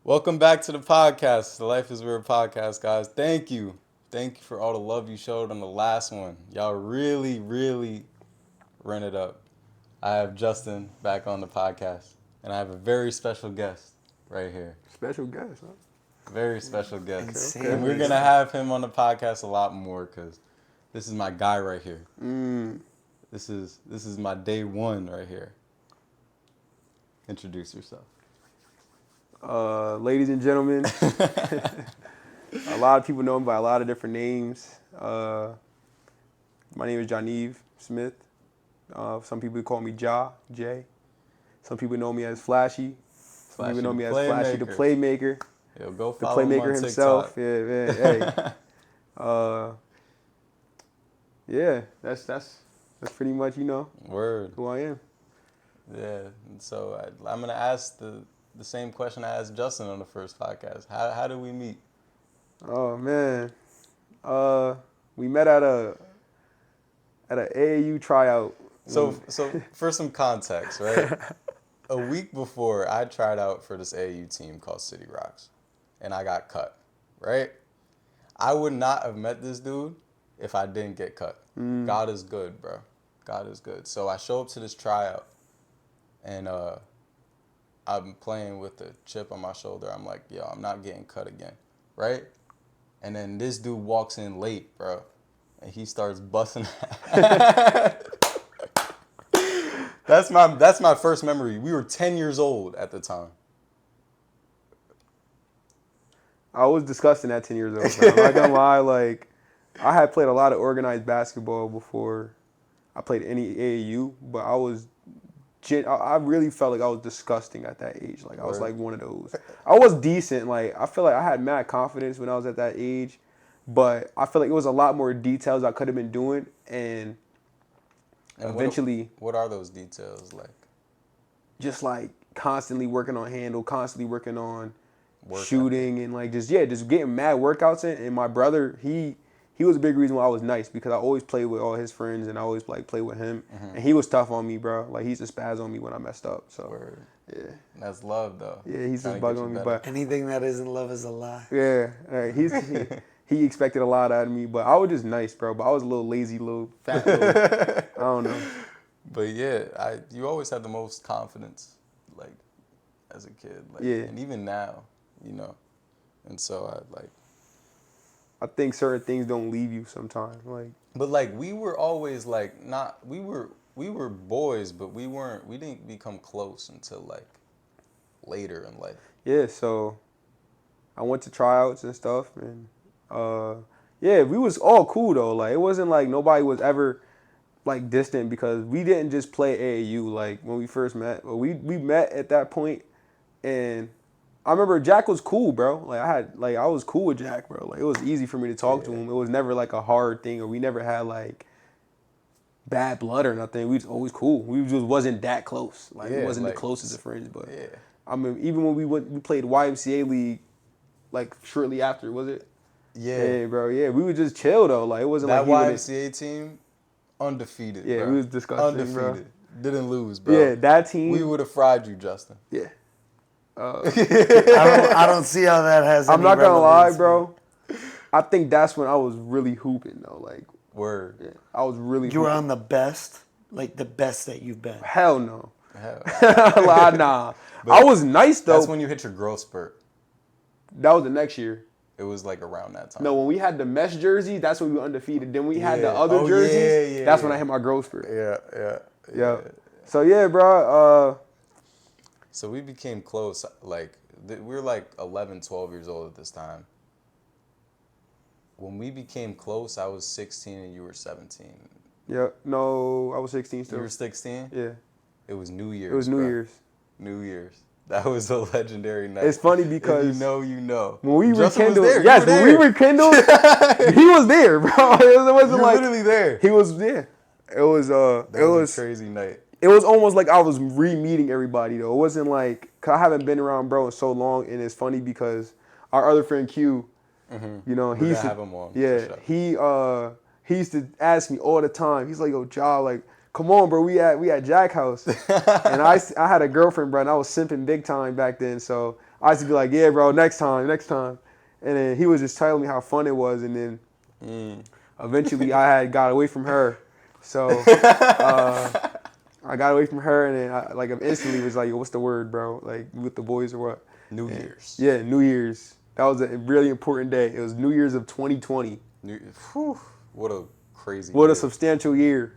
Welcome back to the podcast, the Life is Weird podcast, guys. Thank you. Thank you for all the love you showed on the last one. Y'all really ran it up. I have Justin back on the podcast, and I have a very special guest right here. Special guest, huh? Very special guest. Insane. And we're going to have him on the podcast a lot more because this is my guy right here. This is my day one right here. Introduce yourself. Ladies and gentlemen, a lot of people know me by a lot of different names. My name is Janyve Smith. Some people call me Jay. Some people know me as Flashy. Some people know me as Flashy the Playmaker. Yo, go the follow him on Playmaker himself. TikTok. Yeah. That's pretty much Word. who I am. Yeah. And so I'm gonna ask the same question I asked Justin on the first podcast. How did we meet? Oh man, we met at a AAU tryout. So for some context, right? A week before, I tried out for this AAU team called City Rocks, and I got cut. Right? I would not have met this dude if I didn't get cut. God is good, bro. God is good. So I show up to this tryout, and I'm playing with the chip on my shoulder. I'm like, yo, I'm not getting cut again, right? And then this dude walks in late, bro, and he starts busting. That's my first memory. We were 10 years old at the time. I was disgusting at 10 years old. Bro. I'm not gonna lie, like I had played a lot of organized basketball before I played any AAU, but I really felt like I was disgusting at that age. Like I was like one of those. I was decent. Like I feel like I had mad confidence when I was at that age, but I feel like it was a lot more details I could have been doing, and eventually, what are those details like? just like constantly working on handle, constantly working on Workout. shooting, and like just getting mad workouts in. And my brother, he was a big reason why I was nice, because I always played with all his friends and I always like play with him. And he was tough on me, bro. Like he used to spaz on me when I messed up. So Word. yeah, That's love, though. yeah, he's Trying just to get bugging you on me, better. but Anything that isn't love is a lie. yeah, all right, he expected a lot out of me, but I was just nice, bro. But I was a little lazy, little fat, I don't know. But yeah, you always had the most confidence, like, as a kid. Like, Yeah. And even now, And so I think certain things don't leave you sometimes, like. But like we were always like not we were boys, but we didn't become close until like later in life. Yeah, so I went to tryouts and stuff, and yeah, we was all cool though. Like it wasn't like nobody was ever like distant, because we didn't just play AAU. Like when we first met, we met at that point, and I remember Jack was cool, bro. Like I was cool with Jack, bro. Like it was easy for me to talk to him. It was never like a hard thing, or we never had like bad blood or nothing. We was always cool. We just wasn't that close. Like it wasn't the closest of friends, but Yeah. I mean, even when we played YMCA league, like shortly after, was it? Yeah. bro. Yeah, we would just chill though. Like it wasn't That like YMCA team, undefeated. Yeah, bro. we was disgusting, undefeated. bro. Didn't lose, bro. Yeah, that team. We would have fried you, Justin. Yeah. I don't see how that has. I'm any not gonna lie, relevance, bro. I think that's when I was really hooping though. Like, Word. yeah, I was really. You were hooping. on the best, like the best that you've been. Hell no. Hell. Like, nah. I was nice though. That's when you hit your growth spurt. That was the next year. It was like around that time. No, when we had the mesh jersey, that's when we were undefeated. Then we had the Yeah. other Oh, jerseys. yeah, that's when yeah. I hit my growth spurt. Yeah. So yeah, bro. So we became close. Like we were like 11, 12 years old at this time. When we became close, I was 16 and you were 17. Yeah. No, I was 16 still. You were 16? Yeah. It was New Year's. It was New bro. Year's. New Year's. That was a legendary night. It's funny If because you know, you know. when we Justin was rekindled, there. yes, You were when we there. rekindled, he was there, bro. It wasn't You were like literally there. he was there. It was That it was a crazy night. it was almost like I was re-meeting everybody though. It wasn't like, cause I haven't been around bro in so long, and it's funny because our other friend Q, you know, We're he gonna used to, have him on. for yeah, sure. he used to ask me all the time. He's like, yo, Ja, like, come on, bro, we at Jack House, and I had a girlfriend, bro, and I was simping big time back then, so I used to be like, yeah, bro, next time. And then he was just telling me how fun it was, and then eventually I had got away from her. So I got away from her, and then I instantly was like, yo, what's the word, bro? Like, with the boys or what? New Year's. Yeah, New Year's. That was a really important day. It was New Year's of 2020. What a crazy What year. a substantial year.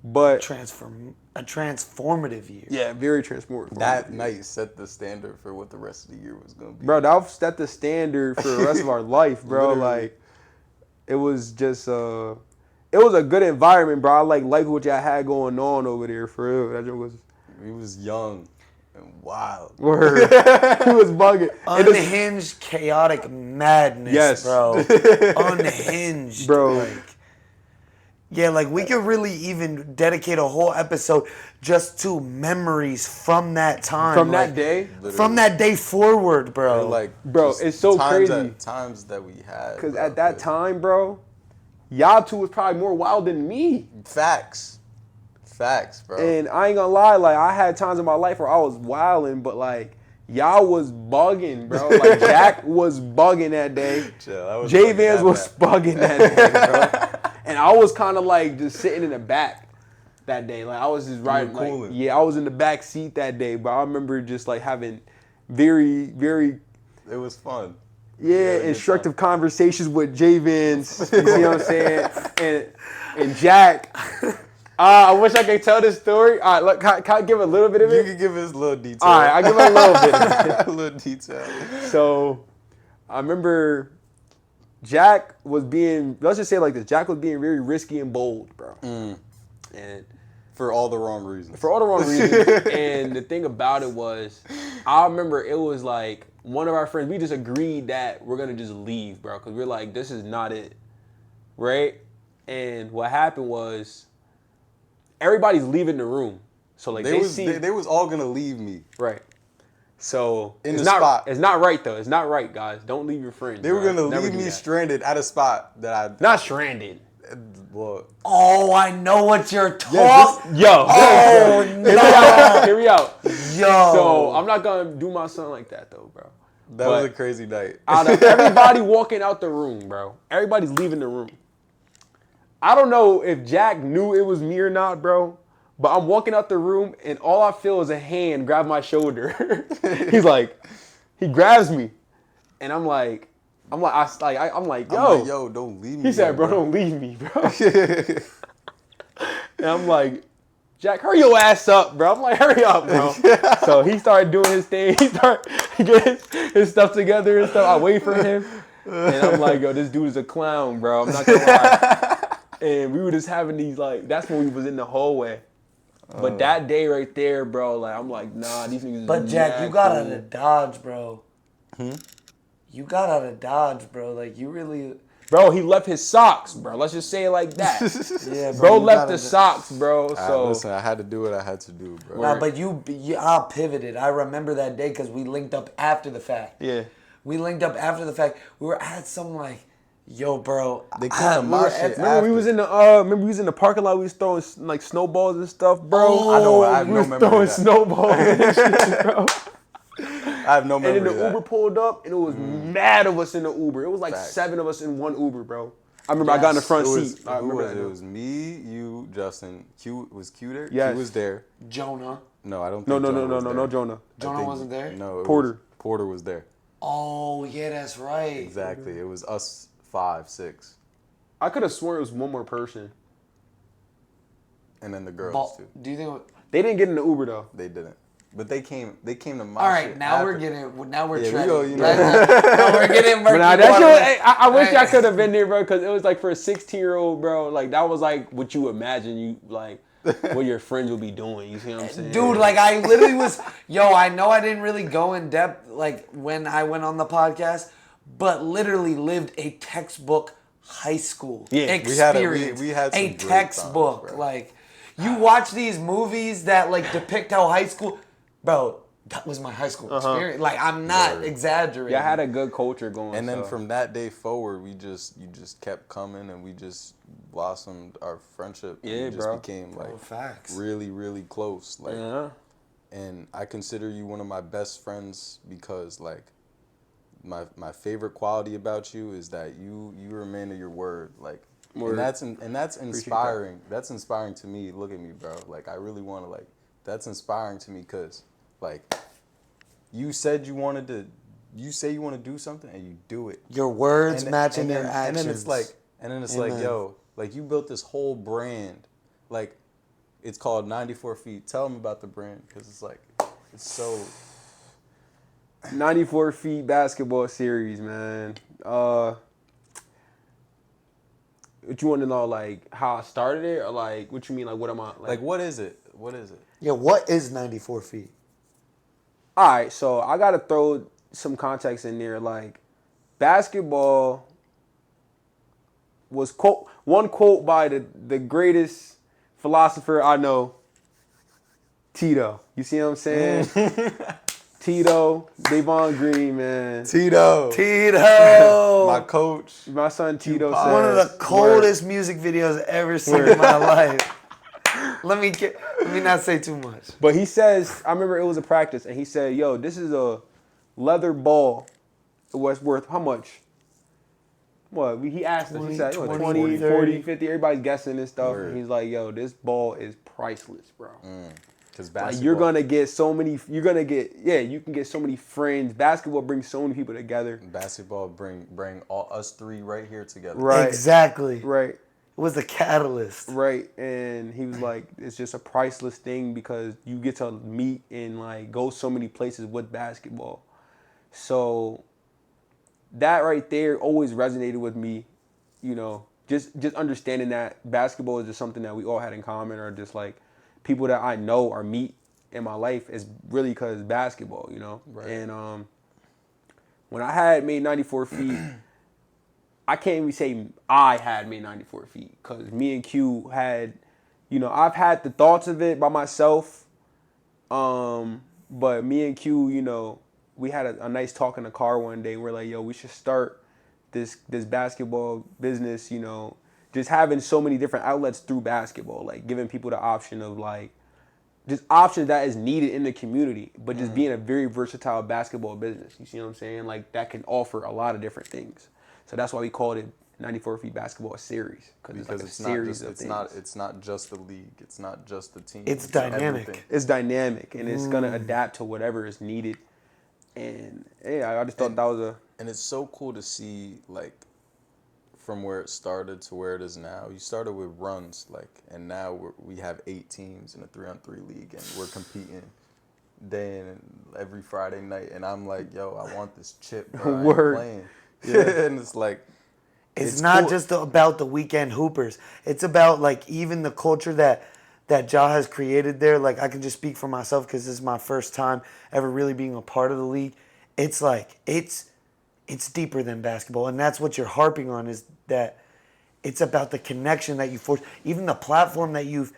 But A transformative year. yeah, very transformative. That night set the standard for what the rest of the year was going to be. Bro, that set the standard for the rest of our life, bro. Literally. Like, it was just it was a good environment, bro. I like what y'all had going on over there, for real. That joke was He was young and wild. word. He was bugging. Unhinged, chaotic madness, Yes. bro. Unhinged, Bro. Like, yeah, like we could really even dedicate a whole episode just to memories from that time. From like, that day. From that day forward, bro. Or like, Bro, just it's so times crazy. Times that we had. Because bro, at that time, bro, y'all two was probably more wild than me. Facts, bro. And I ain't gonna lie, like, I had times in my life where I was wilding, but like, y'all was bugging, bro. Like, Jack was bugging that day. Chill, I was J like Vans that was bad. bugging that day, bro. And I was kind of like just sitting in the back that day. Like, I was just riding, like, cooling. yeah, I was in the back seat that day, but I remember just like having very, very, It was fun. yeah, good instructive conversations with J Vans. You see what I'm saying? And Jack. I wish I could tell this story. All right, look, can I give a little bit of You it? can give us a little detail. All right, I'll give it a little bit. A little detail. So, I remember Jack was being, let's just say it like this, Jack was being very risky and bold, bro. And For all the wrong reasons. for all the wrong reasons. And the thing about it was, I remember it was like, one of our friends, we just agreed that we're going to just leave, bro. Because we're like, this is not it. Right? And what happened was, everybody's leaving the room. So like they was all gonna leave me. right. So In it's the not spot. It's not right though. It's not right, guys. Don't leave your friends. They were bro. gonna Never leave do me that. stranded at a spot that I Not stranded. well. Oh, I know what you're talking. Yo. Oh, Hear me out. Yo. So I'm not gonna do my son like that though, bro. That was a crazy night. Out of everybody walking out the room, bro. Everybody's leaving the room. I don't know if Jack knew it was me or not, bro. But I'm walking out the room and all I feel is a hand grab my shoulder. He's like, he grabs me, and I'm like, yo. I'm like, yo, don't leave me. He said, here, bro, don't leave me, bro. And I'm like, Jack, hurry your ass up, bro. I'm like, hurry up, bro. So he started doing his thing. He started getting his stuff together and stuff. I wait for him. And I'm like, yo, this dude is a clown, bro. I'm not gonna lie. And we were just having these, like, that's when we was in the hallway. But that day right there, bro, like, I'm like, nah, these niggas But is Jack, mad you got cool. out of Dodge, bro. You got out of Dodge, bro. Like, you really... Bro, he left his socks, bro. Let's just say it like that. Yeah, Bro you left got the out socks, bro. So Listen, I had to do what I had to do, bro. Nah, but I pivoted. I remember that day because we linked up after the fact. yeah. We linked up after the fact. We were at some, like, yo, bro. They came to my shit. Remember we was in the parking lot. We was throwing like snowballs and stuff, bro. Oh, I have we no was memory throwing of that. snowballs and shit, bro. I have no memory And then of the that. Uber pulled up, and it was mad of us in the Uber. It was like Facts. 7 of us in one Uber, bro. I remember I got in the front It was, seat. I who remember was it? that. It was me, you, Justin. Q was Q there. Yes. Q was there. Jonah. No, I don't. No, think no, Jonah no, no, was no, there. no, Jonah. I Jonah think- wasn't there? No, Porter. Porter was there. Oh, yeah, that's right. Exactly. It was us 5, 6, I could have sworn it was one more person. and then the girls too. Do you think... They didn't get in the Uber though. They didn't. But they came to my All right, shit now after. we're getting... Now we're Yeah, we trending. go, you know. Now we're getting... But nah, that shit, I wish Hey. I could have been there, bro, because it was like for a 16-year-old, bro. Like that was like what you imagine you like what your friends will be doing. You see what I'm saying? Dude, like I literally was, I know I didn't really go in depth like when I went on the podcast, but literally lived a textbook high school Yeah, experience. we had some a great textbook. times, bro. Like you watch these movies that like depict how high school, bro. That was my high school experience. Like I'm not exaggerating. Yeah, I had a good culture going. And then so. from that day forward, you just kept coming, and we just blossomed our friendship. Yeah, we just bro. became like facts. really, really close. Like, Yeah. And I consider you one of my best friends because, like, my favorite quality about you is that you're a man of your word. Like, Word. and that's inspiring. That's inspiring to me. Look at me, bro. Like, I really want to, like, that's inspiring to me because, like, you said you wanted to, you say you want to do something and you do it. Your words And- matching and then, your actions. And then it's like, Amen. yo, like, you built this whole brand. Like, it's called 94 Feet. Tell them about the brand because it's like, it's so. 94 Feet basketball series, man. What you want to know, like, how I started it, or, like, what you mean, like, what am I, Like, what is it? What is it? Yeah, what is 94 feet? All right, so I got to throw some context in there. Like, basketball was one quote by the greatest philosopher I know, Tito. You see what I'm saying? Tito, Davon Green, man. Tito. Tito! My coach. My son Tito Tupac. said, One of the coldest music videos ever seen in my life. Let me not say too much. But he says, I remember it was a practice, and he said, yo, this is a leather ball. It was worth how much? What? He asked us. He 20, said, 20, 20, 30. 40, 50. Everybody's guessing and stuff. Word. And he's like, yo, this ball is priceless, bro. Because Like, basketball. you're going to get so many, you can get so many friends. Basketball brings so many people together. Basketball bring all us three right here together. Right. Exactly. Right. It was the catalyst. Right. And he was like, it's just a priceless thing because you get to meet and, like, go so many places with basketball. So that right there always resonated with me, you know, just understanding that basketball is just something that we all had in common, or just like people that I know or meet in my life is really because basketball, you know. Right. And when I had made 94 feet, I can't even say I had made 94 feet because me and Q had, you know, I've had the thoughts of it by myself, but me and Q, you know, we had a nice talk in the car one day. And we're like, yo, we should start this basketball business, you know, just having so many different outlets through basketball, like giving people the option of, like, just options that is needed in the community, but just being a very versatile basketball business. You see what I'm saying? Like, that can offer a lot of different things. So that's why we called it 94 Feet Basketball Series, because it's like a series of things. It's not just the league. It's not just the team. It's dynamic. everything. It's dynamic, and it's gonna adapt to whatever is needed. And yeah, I just thought that was a. And it's so cool to see, like, from where it started to where it is now. You started with runs, like, and now we have 8 teams in a 3-on-3 league, and we're competing day in and every Friday night. And I'm like, yo, I want this chip, bro. I ain't Word. playing. And it's like, It's not cool. just about the weekend hoopers. It's about, like, even the culture that Ja has created there. Like, I can just speak for myself because this is my first time ever really being a part of the league. It's like, it's deeper than basketball. And that's what you're harping on, is that it's about the connection that you force. Even the platform that you've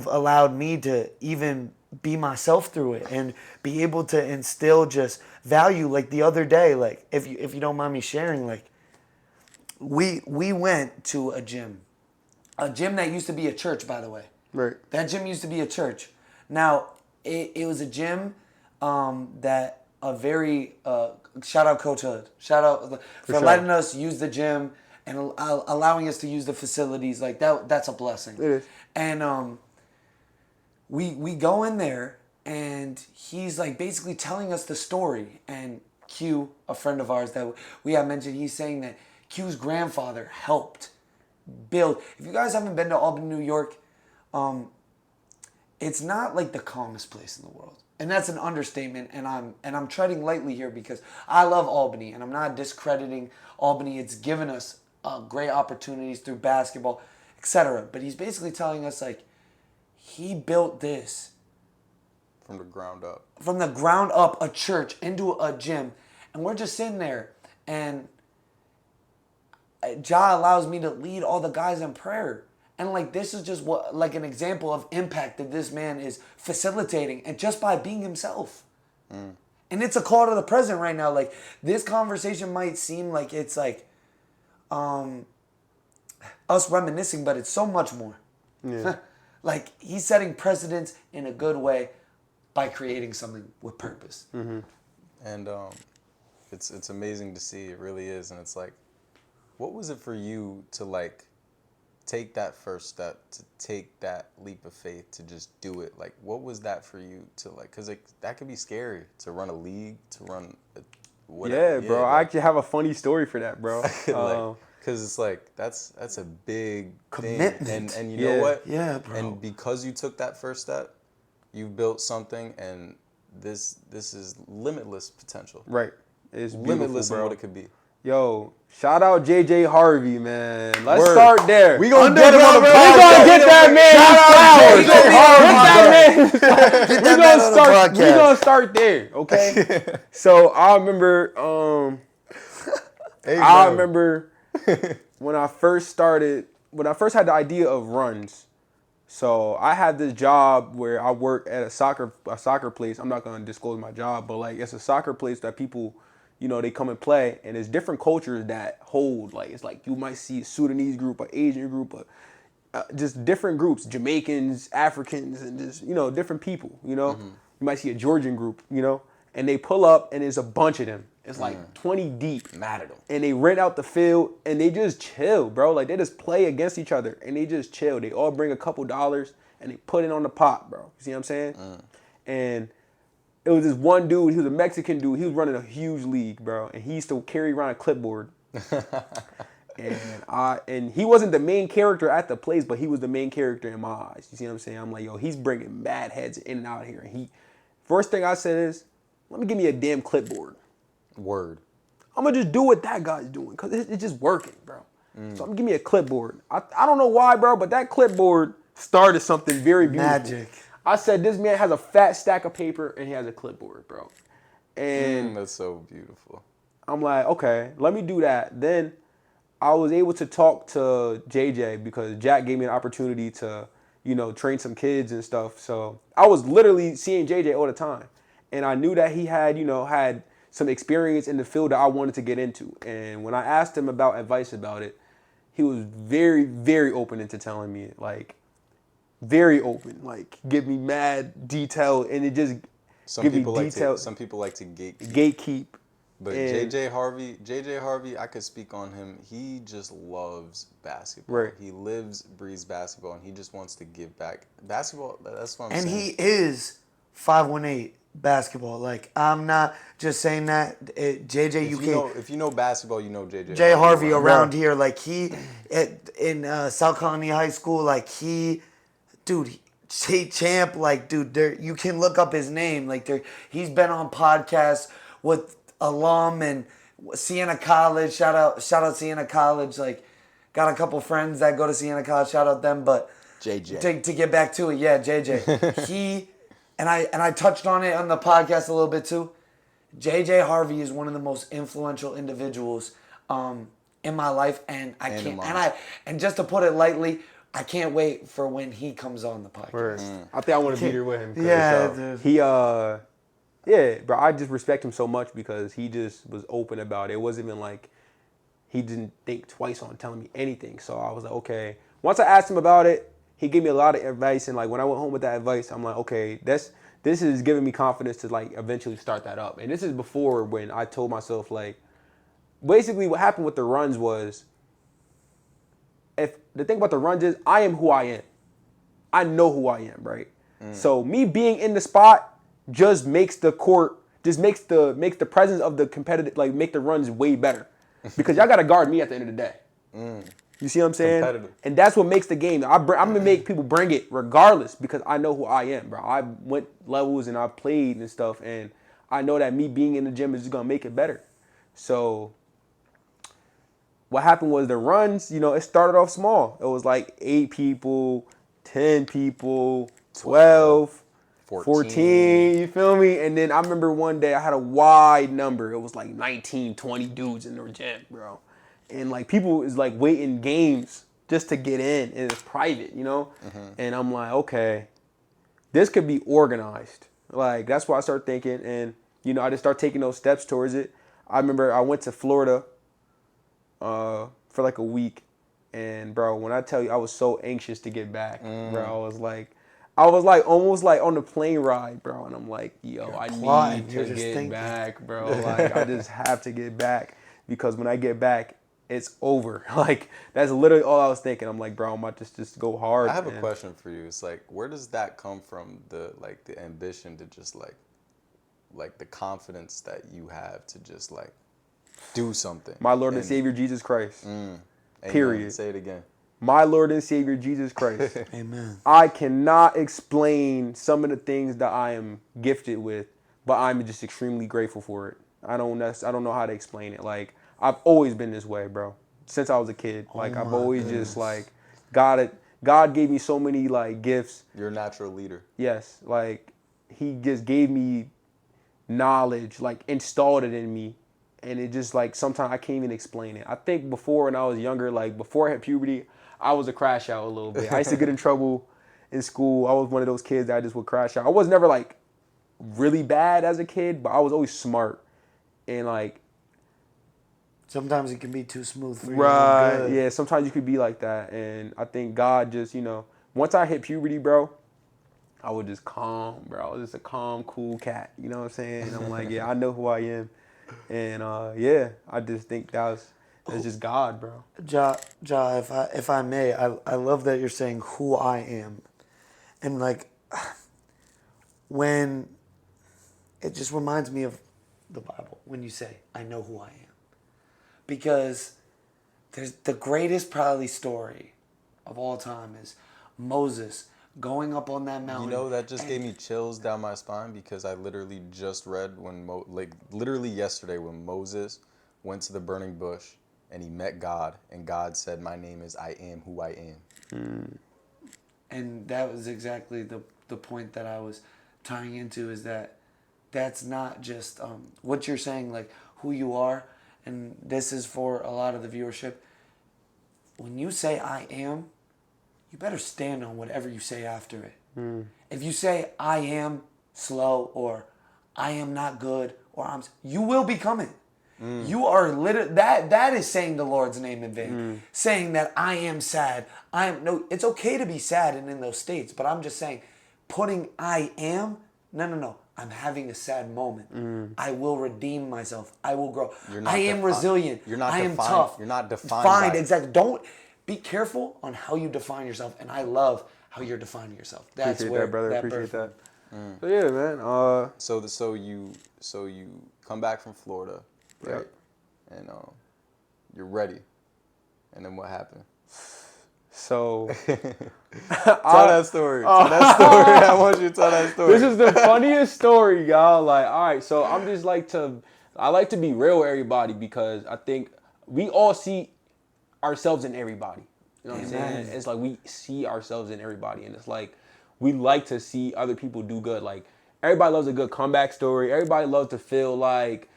allowed me to even be myself through it and be able to instill just value. Like, the other day, like, if you don't mind me sharing, like, we went to a gym that used to be a church, by the way. Right. That gym used to be a church. Now, it was a gym that a very, shout out Coach Hood. Shout out for sure. letting us use the gym and allowing us to use the facilities. Like, that's a blessing. It is. And we go in there, and he's, like, basically telling us the story. And Q, a friend of ours that we have mentioned, he's saying that Q's grandfather helped build. If you guys haven't been to Albany, New York, it's not like the calmest place in the world, and that's an understatement. And I'm treading lightly here because I love Albany, and I'm not discrediting Albany. It's given us great opportunities through basketball, etc. But he's basically telling us, like, he built this from the ground up. From the ground up, a church into a gym, and we're just sitting there, and Ja allows me to lead all the guys in prayer. And, like, this is just like an example of impact that this man is facilitating, and just by being himself. And it's a call to the present right now. Like, this conversation might seem like it's like us reminiscing, but it's so much more. Yeah. Like, he's setting precedents in a good way by creating something with purpose. And it's amazing to see. It really is. And it's like, what was it for you to like take that first step, to take that leap of faith, to just do it? Like, what was that for you to like? Because that could be scary to run a league, to run whatever. Yeah, bro. I actually have a funny story for that, bro. Because it's like that's a big Commitment. thing. And you know what? Yeah, bro. And because you took that first step, you built something, and this is limitless potential. Right. It's Limitless bro. in what it could be. Yo, shout out JJ Harvey, man. Let's Word. start there. We gonna get him on the We gonna get that man his flowers. Get that man on the podcast. We gonna start there, okay? So I remember, Hey, I bro. remember when I first had the idea of runs. So I had this job where I work at a soccer place. I'm not gonna disclose my job, but like it's a soccer place that people, you know, they come and play, and there's different cultures that hold. Like it's like you might see a Sudanese group, an Asian group, just different groups, Jamaicans, Africans, and just, you know, different people. You know, you might see a Georgian group, you know, and they pull up and there's a bunch of them. It's like 20 deep. Mad at him. And they rent out the field and they just chill, bro. Like they just play against each other and they just chill. They all bring a couple dollars and they put it on the pot, bro. You see what I'm saying? And it was this one dude, he was a Mexican dude. He was running a huge league, bro. And he used to carry around a clipboard. And he wasn't the main character at the place, but he was the main character in my eyes. You see what I'm saying? I'm like, yo, he's bringing mad heads in and out of here. And first thing I said is, let me give me a damn clipboard. Word. I'm going to just do what that guy's doing because it's just working, bro. So I'm going to give me a clipboard. I don't know why, bro, but that clipboard started something very beautiful. Magic. I said, this man has a fat stack of paper and he has a clipboard, bro. And That's so beautiful. I'm like, okay, let me do that. Then I was able to talk to JJ because Jack gave me an opportunity to, you know, train some kids and stuff. So I was literally seeing JJ all the time. And I knew that he had, you know, had some experience in the field that I wanted to get into. And when I asked him about advice about it, he was very, very open into telling me, like, very open, like, give me mad detail, and it just give me detail. Some people like to gatekeep. Gatekeep. But JJ Harvey, I could speak on him. He just loves basketball. Right. He lives, breathes basketball, and he just wants to give back. Basketball, that's what I'm And saying. he is 518 basketball. Like, I'm not just saying that. JJ, If you know basketball, you know JJ. Jay Harvey around here, like in South Colony High School, like state champ, like dude, you can look up his name, like he's been on podcasts with alum and Siena College. Shout out Siena College. Like, got a couple friends that go to Siena College. Shout out them, but JJ. To get back to it, yeah, JJ. He and I touched on it on the podcast a little bit too. JJ Harvey is one of the most influential individuals in my life, and and just to put it lightly, I can't wait for when he comes on the podcast. I think I want to be here with him. Yeah, dude. Yeah, bro, I just respect him so much because he just was open about it. It wasn't even like he didn't think twice on telling me anything. So I was like, okay. Once I asked him about it, he gave me a lot of advice, and like when I went home with that advice, I'm like, okay, this is giving me confidence to like eventually start that up. And this is before when I told myself, like, basically what happened with the runs was, if the thing about the runs is I am who I am. I know who I am, right? So me being in the spot just makes the court, makes the presence of the competitive, like, make the runs way better. Because y'all got to guard me at the end of the day. You see what I'm saying? Competitive. And that's what makes the game. I'm going to make people bring it regardless because I know who I am, bro. I went levels and I played and stuff, and I know that me being in the gym is just going to make it better. So what happened was the runs, you know, it started off small. It was like 8 people, 10 people, 12, 14, you feel me? And then I remember one day I had a wide number. It was like 19, 20 dudes in the gym, bro. And like people is like waiting games just to get in, and it's private, you know? And I'm like, okay, this could be organized. Like, that's why I started thinking, and, you know, I just started taking those steps towards it. I remember I went to Florida for like a week, and bro, when I tell you I was so anxious to get back, bro, I was like, I was like almost like on the plane ride, bro, and I'm like, yo, I plotting. need You're to just get thinking. back, bro. Like I just have to get back because when I get back, it's over. Like that's literally all I was thinking. I'm like, bro, I'm about to just go hard. I have a and question for you. It's like, where does that come from? The ambition to just like the confidence that you have to just like do something. My Lord and Savior Jesus Christ. Amen. Period. Say it again. My Lord and Savior Jesus Christ. Amen. I cannot explain some of the things that I am gifted with, but I'm just extremely grateful for it. I don't know how to explain it. Like I've always been this way, bro. Since I was a kid. Like I've my always goodness. just like God gave me so many like gifts. You're a natural leader. Yes, like he just gave me knowledge, like installed it in me. And it just like sometimes I can't even explain it. I think before when I was younger, like before I had puberty, I was a crash out a little bit. I used to get in trouble in school. I was one of those kids that I just would crash out. I was never like really bad as a kid, but I was always smart. And like Sometimes it can be too smooth for right, your own good. yeah, sometimes you could be like that. And I think God just, once I hit puberty, bro, I was just calm, bro. I was just a calm, cool cat. You know what I'm saying? And I'm like, yeah, I know who I am. And yeah, I just think that's just God, bro. Ja, if I may, I love that you're saying who I am, and like when it just reminds me of the Bible when you say I know who I am, because there's the greatest probably story of all time is Moses going up on that mountain. You know, that just gave me chills down my spine because I literally just read when literally yesterday when Moses went to the burning bush and he met God and God said, "My name is I am who I am." And that was exactly the point that I was tying into, is that that's not just what you're saying, like who you are, and this is for a lot of the viewership. When you say I am, you better stand on whatever you say after it. If you say I am slow or I am not good or you will become it. You are that is saying the Lord's name in vain. Saying that I am sad. It's okay to be sad and in those states, but I'm just saying putting I am, no. I'm having a sad moment. I will redeem myself. I will grow. I am resilient. You're not I am defined. tough. You're not defined by it. Exactly. Don't be careful on how you define yourself, and I love how you're defining yourself. That's Appreciate where that, brother. that Appreciate birth- that. So yeah, man. So you come back from Florida, right? Yep. And you're ready. And then what happened? So Tell that story. Tell that story. I want you to tell that story. this is the funniest story, y'all. Like, all right, so I like to be real with everybody because I think we all see ourselves in everybody. You know what I'm saying? It's like we see ourselves in everybody, and it's like we like to see other people do good. Like everybody loves a good comeback story. Everybody loves to feel like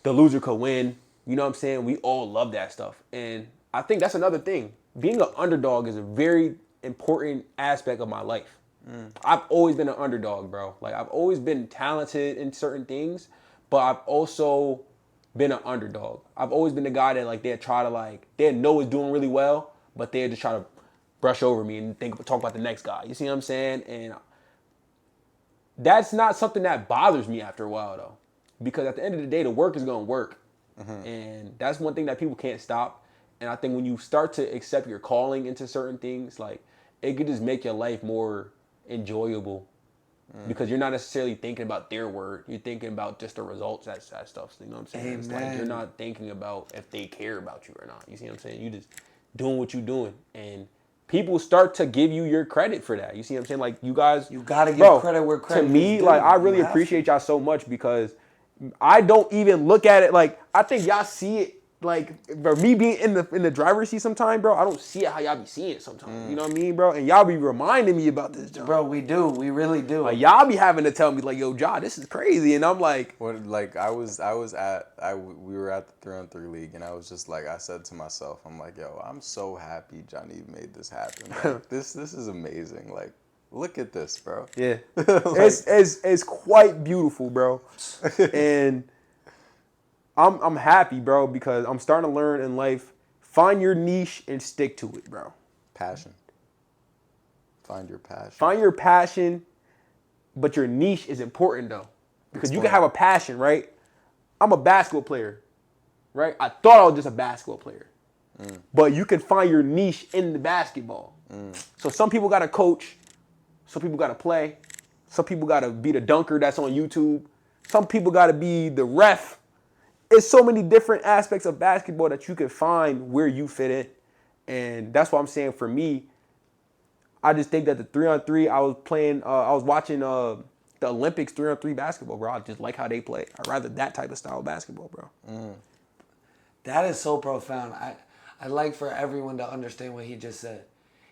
the loser could win. You know what I'm saying? We all love that stuff. And I think that's another thing. Being an underdog is a very important aspect of my life. I've always been an underdog, bro. Like I've always been talented in certain things, but I've also been an underdog. I've always been the guy that like they'd try to they'd know is doing really well, but they'd just try to brush over me and talk about the next guy. You see what I'm saying? And that's not something that bothers me after a while though. Because at the end of the day, the work is going to work. And that's one thing that people can't stop. And I think when you start to accept your calling into certain things, like it could just make your life more enjoyable because you're not necessarily thinking about their word. You're thinking about just the results, that stuff. You know what I'm saying? It's like you're not thinking about if they care about you or not. You see what I'm saying? You just doing what you're doing. And people start to give you your credit for that. You see what I'm saying? Like you guys. You got to give credit where credit to me, is due. like I really appreciate y'all so much because I don't even look at it like I think y'all see it like for me being in the driver's seat sometime, bro. I don't see it how y'all be seeing it sometimes. You know what I mean, bro? And y'all be reminding me about this, John. Bro, we do. We really do. Like y'all be having to tell me like, yo, John, this is crazy, and I'm like, we were at the 3-on-3 league, and I was just like, I said to myself, I'm like, yo, I'm so happy Janyve made this happen. Like, this is amazing. Like, look at this, bro. yeah, it's quite beautiful, bro, and I'm happy, bro, because I'm starting to learn in life, find your niche and stick to it, bro. Passion. Find your passion. Find your passion, but your niche is important though. Because you can have a passion, right? I'm a basketball player, right? I thought I was just a basketball player. But you can find your niche in the basketball. So some people got to coach. Some people got to play. Some people got to be the dunker that's on YouTube. Some people got to be the ref. It's so many different aspects of basketball that you can find where you fit in. And that's what I'm saying for me. I just think that the 3-on-3, I was watching the Olympics 3-on-3 basketball, bro. I just like how they play. I'd rather that type of style of basketball, bro. That is so profound. I'd like for everyone to understand what he just said.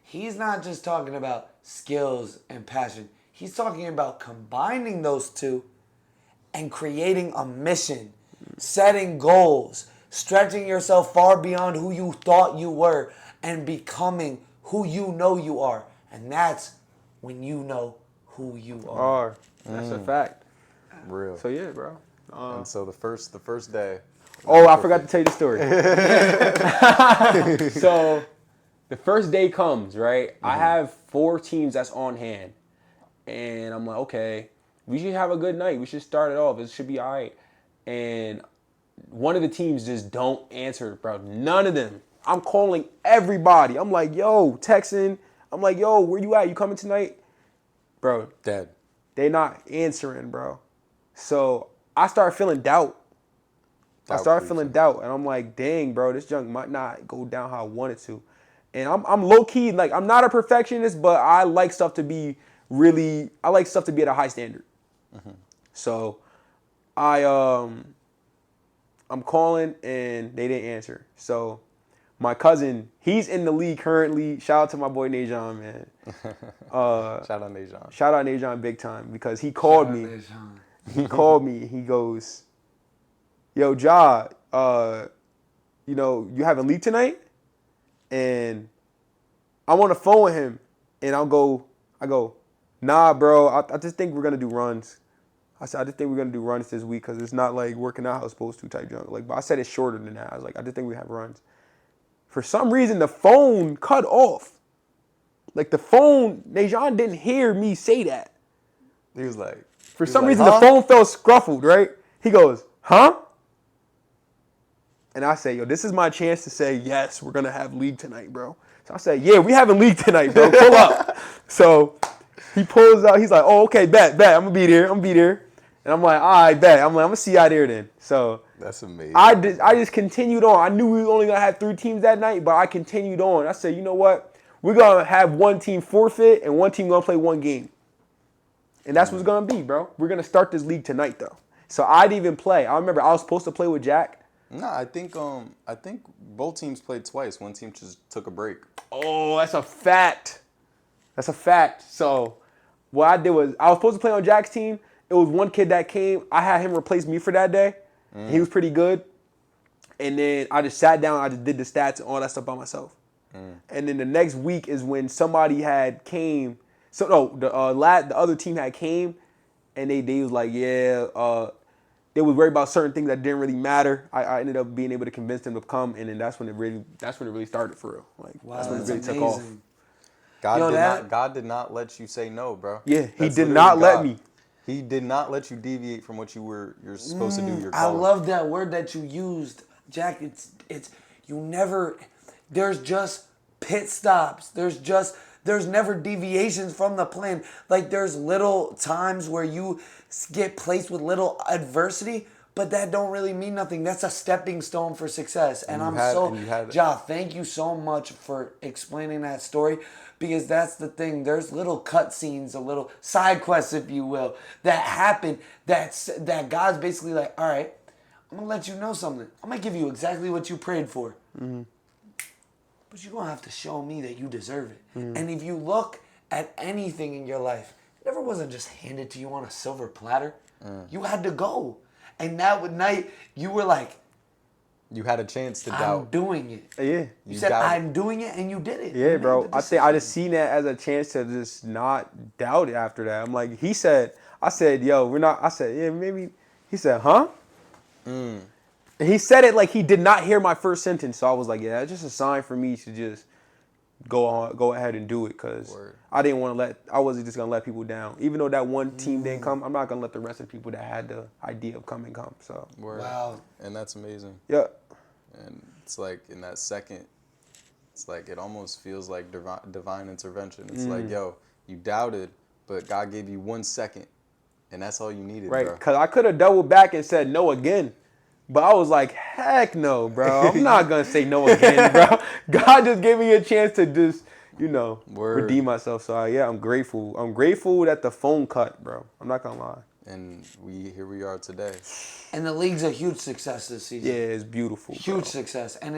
He's not just talking about skills and passion. He's talking about combining those two and creating a mission, setting goals, stretching yourself far beyond who you thought you were, and becoming who you know you are. And that's when you know who you are. That's a fact. Real. So yeah, bro. And so the first day. Oh, I forgot to tell you the story. So the first day comes, right? I have 4 teams that's on hand. And I'm like, okay, we should have a good night. We should start it off. It should be all right. And one of the teams just don't answer, bro. None of them. I'm calling everybody. I'm like, yo, texting. I'm like, yo, where you at? You coming tonight? Bro. Dead. They not answering, bro. So I start feeling doubt. I started feeling doubt, and I'm like, dang, bro, this junk might not go down how I want it to. And I'm low-key, like, I'm not a perfectionist, but I like stuff to be at a high standard. So I'm calling, and they didn't answer. So my cousin, he's in the league currently. Shout out to my boy Najan, man. Shout out Najan. Shout out Najan big time, because he called me. He called me. He goes, yo, Ja, you having league tonight? And I'm on the phone with him, and I go, nah, bro, I just think we're going to do runs. I said, I just think we're going to do runs this week because it's not like working out how it's supposed to type junk. Like, but I said it's shorter than that. I was like, I just think we have runs. For some reason, the phone cut off. Like, Najan didn't hear me say that. He was like, For some reason, the phone felt scruffled, right? He goes, huh? And I say, yo, this is my chance to say, yes, we're going to have league tonight, bro. So I say, yeah, we having league tonight, bro. Pull up. So he pulls out. He's like, oh, okay, bet. I'm going to be there. And I'm like, all right, bet. I'm going to see you out there then. So that's amazing. I just continued on. I knew we were only going to have 3 teams that night, but I continued on. I said, you know what? We're going to have one team forfeit and one team going to play one game. And that's what's going to be, bro. We're going to start this league tonight, though. So I didn't even play. I remember I was supposed to play with Jack. No, I think both teams played twice. One team just took a break. Oh, that's a fact. So what I did was I was supposed to play on Jack's team. It was one kid that came. I had him replace me for that day. He was pretty good. And then I just sat down. I just did the stats and all that stuff by myself. And then the next week is when somebody had came. So no, the other team had came, and they was like, yeah. They was worried about certain things that didn't really matter. I ended up being able to convince them to come, and then that's when it really started for real. Like, wow, that's when it really amazing. took off. God did not let you say no, bro. Yeah, he did not let me. He did not let you deviate from what you're supposed to do. Your I love that word that you used, Jack. It's you never. There's just pit stops. There's never deviations from the plan. Like, there's little times where you get placed with little adversity, but that don't really mean nothing. That's a stepping stone for success. And Ja, thank you so much for explaining that story, because that's the thing. There's little cutscenes, a little side quests, if you will, that happen that God's basically like, all right, I'm going to let you know something. I'm going to give you exactly what you prayed for. But you're going to have to show me that you deserve it. And if you look at anything in your life, it never wasn't just handed to you on a silver platter. You had to go. And that night, you were like, you had a chance to doubt. I'm doing it. Yeah. You said, I'm doing it, and you did it. Yeah, bro. I just seen that as a chance to just not doubt it after that. I'm like, I said, yo, we're not. I said, yeah, maybe. He said, huh? And he said it like he did not hear my first sentence. So I was like, yeah, that's just a sign for me to just go ahead and do it because Word. I wasn't just gonna let people down. Even though that one team didn't come, I'm not gonna let the rest of the people that had the idea of coming come. So Word. Wow. And that's amazing. yeah, And it's like in that second, it's like it almost feels like divine intervention. It's like, yo, you doubted, but God gave you 1 second, and that's all you needed, right. bro. Because I could have doubled back and said no again. But I was like, heck no, bro. I'm not going to say no again, bro. God just gave me a chance to just, Word. redeem myself. So, yeah, I'm grateful. I'm grateful that the phone cut, bro. I'm not going to lie. And here we are today. And the league's a huge success this season. Yeah, it's beautiful, Huge bro. success, and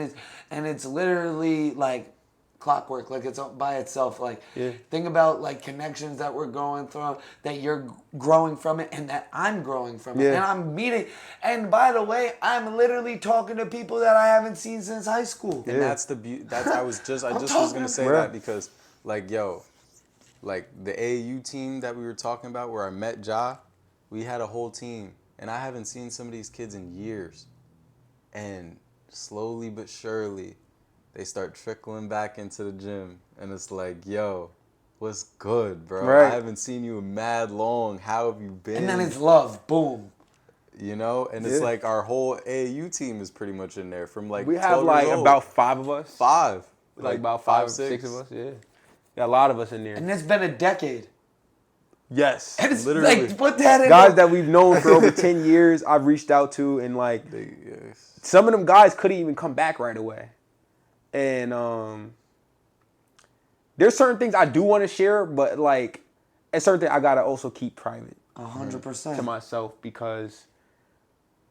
it's literally like clockwork. Like it's by itself. Like think about like connections that we're going through, that you're growing from it, and that I'm growing from it, Yeah. and I'm meeting. And by the way, I'm literally talking to people that I haven't seen since high school. And that's the beauty. I just was gonna say Bro. that because, like, yo, like the AAU team that we were talking about, where I met Ja, we had a whole team, and I haven't seen some of these kids in years, and slowly but surely, they start trickling back into the gym, and it's like, yo, what's good, bro? Right. I haven't seen you in mad long. How have you been? And then it's love. Boom. You know, and it's Yeah. like our whole AAU team is pretty much in there from like We 12 have years like old. about 5 of us. 5. Like about five, six of us, yeah. Got a lot of us in there. And it's been a decade. Yes. And it's Literally. like put that in. Guys that we've known for over 10 years, I've reached out to, and like some of them guys couldn't even come back right away. And there's certain things I do want to share, but like it's certain things I gotta also keep private 100%. to myself because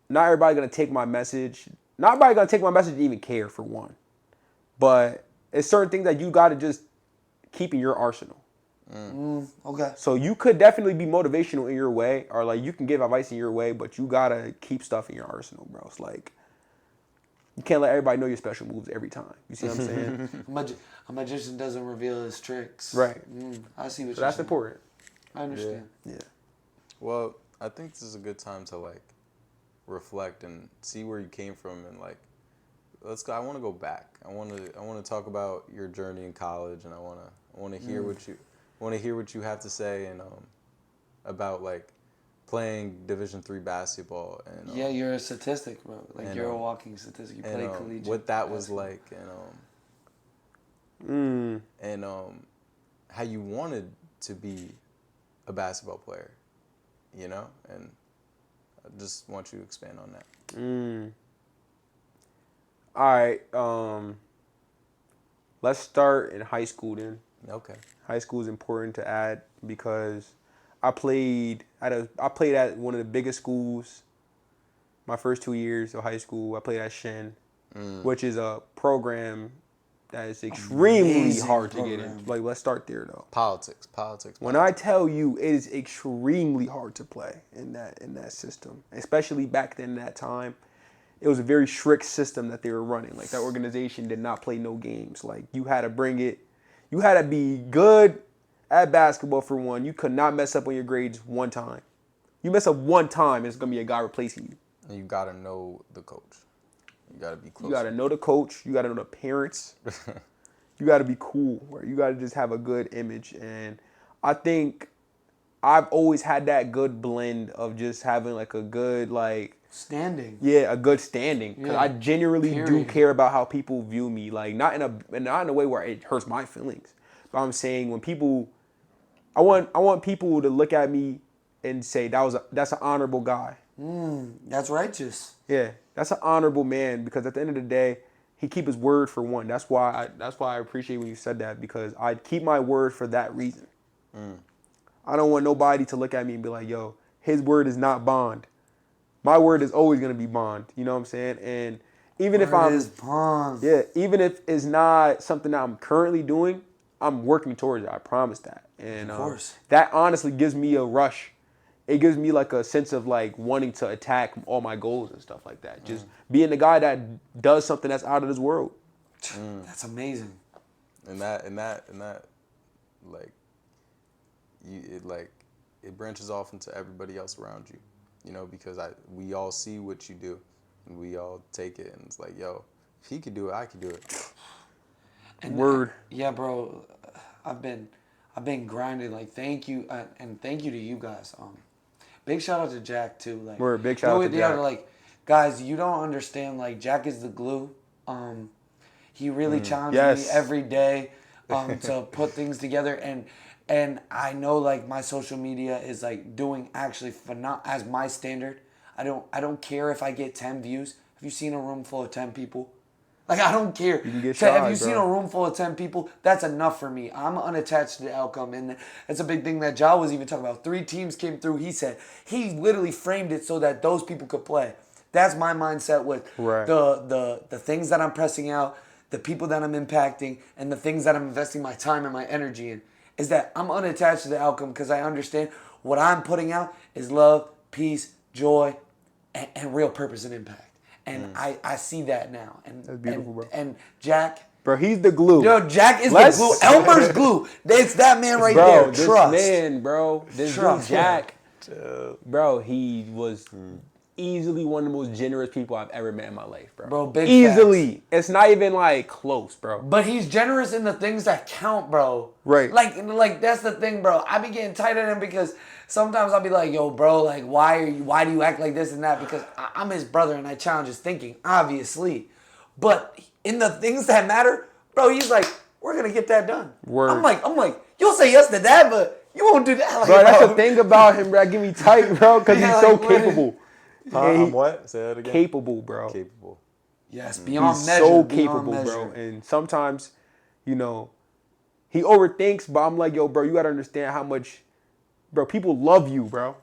not everybody gonna take my message. Not everybody gonna take my message and even care, for one. But it's certain things that you gotta just keep in your arsenal. Okay. So you could definitely be motivational in your way, or like you can give advice in your way, but you gotta keep stuff in your arsenal, bro. It's like you can't let everybody know your special moves every time. You see what I'm saying? A magician doesn't reveal his tricks. Right. I see what So you're that's saying. important. I understand. Yeah. Well, I think this is a good time to like reflect and see where you came from, and like let's go. I want to go back. I want to talk about your journey in college, and I want to hear what you have to say, and about like playing Division III basketball, and Yeah, you're a statistic, bro. Like and, you're a walking statistic. You play and collegiate. what that was basketball. like, and how you wanted to be a basketball player, and I just want you to expand on that. All right. Let's start in high school then. Okay. High school is important to add because I played at one of the biggest schools. My first 2 years of high school, I played at Shen, which is a program that is extremely Amazing hard to get program. in. Like, let's start there though. Politics. When I tell you, it is extremely hard to play in that system, especially back then. That time, it was a very strict system that they were running. Like that organization did not play no games. Like you had to bring it. You had to be good at basketball for one. You could not mess up on your grades one time. You mess up one time, it's gonna be a guy replacing you. And you gotta know the coach. You gotta be close. You gotta know the coach. You gotta know the parents. You gotta be cool. Right? You gotta just have a good image. And I think I've always had that good blend of just having like a good Standing. a good standing. Because Yeah. I genuinely do Period. care about how people view me. Like not in a way where it hurts my feelings. But I'm saying when people, I want people to look at me and say that's an honorable guy. That's righteous. Yeah, that's an honorable man because at the end of the day, he keep his word for one. That's why I appreciate when you said that because I keep my word for that reason. I don't want nobody to look at me and be like, yo, his word is not bond. My word is always gonna be bond. You know what I'm saying? And even if I'm bond. even if it's not something that I'm currently doing, I'm working towards it. I promise that. And Of course. that honestly gives me a rush. It gives me like a sense of like wanting to attack all my goals and stuff like that. Just being the guy that does something that's out of this world. That's amazing. And that like it branches off into everybody else around you. Because we all see what you do and we all take it and it's like, yo, if he could do it, I could do it. And Word. Yeah, bro. I've been grinding. Like, thank you, and thank you to you guys. Big shout out to Jack too. Like, Word, big shout out to Jack. Like, guys, you don't understand. Like, Jack is the glue. He really challenges me Yes. every day to put things together, and I know like my social media is like doing actually as my standard. I don't care if I get 10 views. Have you seen a room full of 10 people? Like, I don't care. You can get Have shy, you seen bro. a room full of 10 people? That's enough for me. I'm unattached to the outcome. And that's a big thing that Ja was even talking about. 3 teams came through, he said. He literally framed it so that those people could play. That's my mindset with Right. the things that I'm pressing out, the people that I'm impacting, and the things that I'm investing my time and my energy in. Is that I'm unattached to the outcome because I understand what I'm putting out is love, peace, joy, and real purpose and impact. And I see that now. And That's beautiful, bro. And Jack, Bro, he's the glue. yo, Jack is Let's- the glue. Elmer's glue. It's that man right bro, there. this Trust. man, bro, this Trust. dude Jack, bro, he was easily one of the most generous people I've ever met in my life, bro. Bro, big easily. It's not even like close, bro. But he's generous in the things that count, bro. Right. Like that's the thing, bro. I be getting tight at him because sometimes I'll be like, yo, bro, like why do you act like this and that? Because I'm his brother and I challenge his thinking, obviously. But in the things that matter, bro, he's like, we're gonna get that done. Word. I'm like, you'll say yes to that, but you won't do that. Like, Bro, that's the thing about him, bro. Get me tight, bro, because Yeah, he's so like, what? capable. I'm what? Say that again. Capable, bro. Capable. Yes, beyond He's measure. so beyond capable, measure. bro. And sometimes, you know, he overthinks, but I'm like, yo, bro, you gotta understand how much, bro, people love you, bro.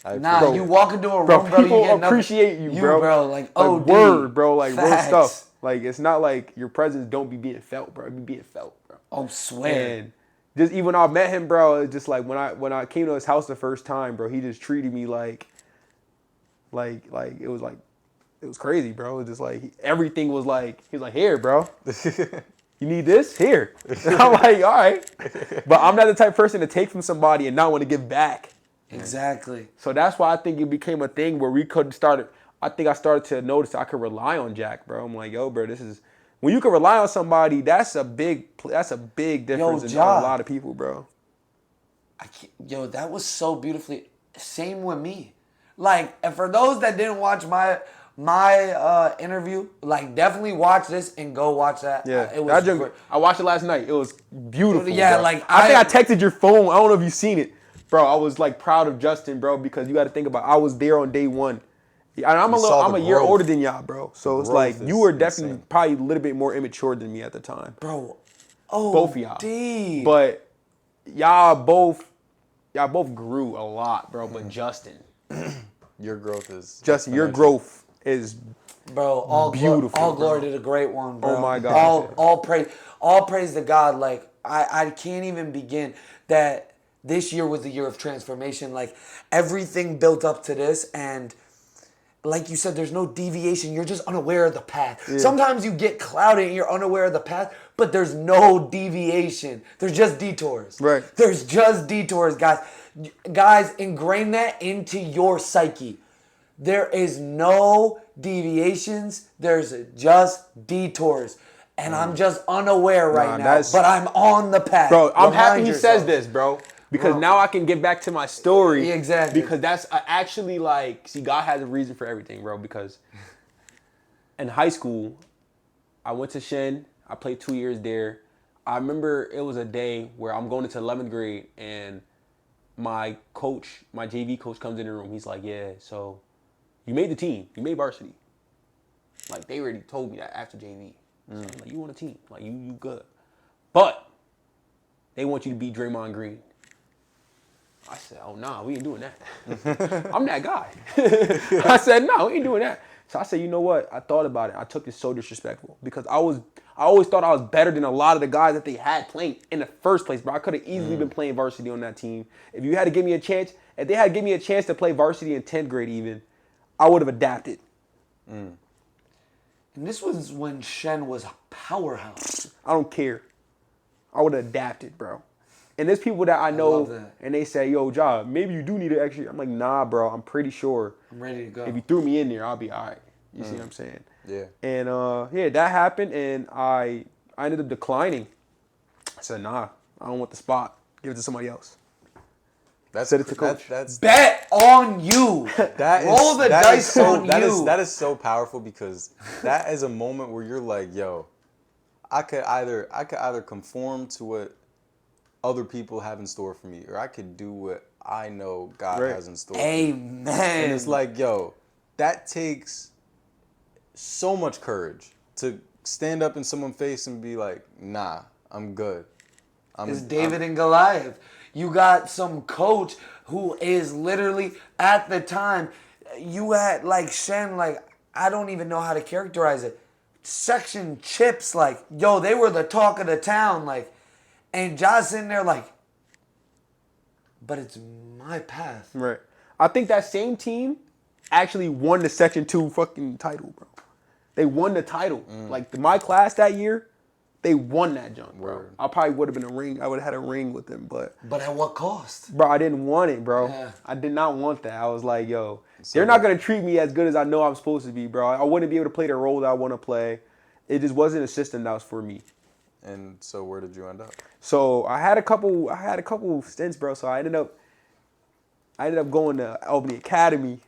Nah, Bro, you walk into a room, Bro, bro, people you get nothing. appreciate you, bro. Like, oh, word, bro, like real Facts. stuff. Like, it's not like your presence don't be being felt, bro. It be being felt, bro. Oh, swear. And just even when I met him, bro, it's just like when I came to his house the first time, bro, he just treated me like it was crazy, bro. It was just like everything was like he was like, here, bro. You need this? Here. I'm like, all right. But I'm not the type of person to take from somebody and not want to give back. Exactly. So that's why I think it became a thing where we could start. I think I started to notice I could rely on Jack, bro. I'm like, yo, bro, this is when you can rely on somebody. That's a big difference in a Ja. lot of people, bro. Yo, that was so beautifully. Same with me. Like, and for those that didn't watch my interview, like, definitely watch this and go watch that. Yeah, It was that great. I watched it last night. It was beautiful. Yeah, bro. like, I think I texted your phone. I don't know if you seen it, bro. I was like proud of Justin, bro, because you got to think about. I was there on day one. Yeah, and I'm a year older than y'all, bro. So it's like you were definitely insane. probably a little bit more immature than me at the time. Bro. Oh, Both of y'all. Deep. But y'all both grew a lot, bro. But Justin, Your growth is Justin, your exponential. growth is Bro, all beautiful, all bro. glory to the great one, bro. Oh my God. All praise to God. Like I can't even begin that this year was the year of transformation. Like everything built up to this, and like you said, there's no deviation. You're just unaware of the path. Yeah. Sometimes you get clouded and you're unaware of the path, but there's no deviation. There's just detours. Right. There's just detours, guys. Guys, ingrain that into your psyche. There is no deviations. There's just detours. And I'm just unaware right now. that's- But I'm on the path. Bro, I'm happy Remind he yourself. says this, bro. Because now I can get back to my story. Yeah, exactly. Because that's actually like, see, God has a reason for everything, bro. Because in high school, I went to Shen. I played 2 years there. I remember it was a day where I'm going into 11th grade and my coach, my JV coach comes in the room. He's like, yeah, so you made the team. You made varsity. Like, they already told me that after JV. So I'm like, you on a team. Like, you good. But they want you to be Draymond Green. I said, oh, nah, we ain't doing that. I'm that guy. I said, no, we ain't doing that. So I said, you know what? I thought about it. I took it so disrespectful because I always thought I was better than a lot of the guys that they had playing in the first place, bro. I could have easily been playing varsity on that team. If you had to give me a chance, if they had given me a chance to play varsity in 10th grade even, I would have adapted. And this was when Shen was a powerhouse. I don't care. I would have adapted, bro. And there's people that I know, love that. and they say, yo, Ja, maybe you do need to actually. I'm like, nah, bro. I'm pretty sure. I'm ready to go. If you threw me in there, I'll be all right. You see what I'm saying? Yeah. And, yeah, that happened, and I I ended up declining. I said, nah, I don't want the spot. Give it to somebody else. Said it to coach. Bet on you. Roll the dice on you. That is so powerful because that is a moment where you're like, yo, I could either conform to what other people have in store for me, or I could do what I know God has in store for me. Amen. And it's like, yo, that takes so much courage to stand up in someone's face and be like, nah, I'm good. It's David and Goliath. You got some coach who is literally, at the time, you had like Shen, like, I don't even know how to characterize it. Section chips, like, yo, they were the talk of the town, like, and Josh sitting there like, but it's my path. Right. I think that same team actually won the Section 2 fucking title, bro. They won the title. Like, my class that year, they won that junk, bro. Word. I probably would have been a ring. I would have had a ring with them, but at what cost? bro, I didn't want it, bro. Yeah. I did not want that. I was like, yo, they're not gonna treat me as good as I know I'm supposed to be, bro. I wouldn't be able to play the role that I want to play. It just wasn't a system that was for me. And so where did you end up? So I had a couple stints, bro. So I ended up going to Albany Academy.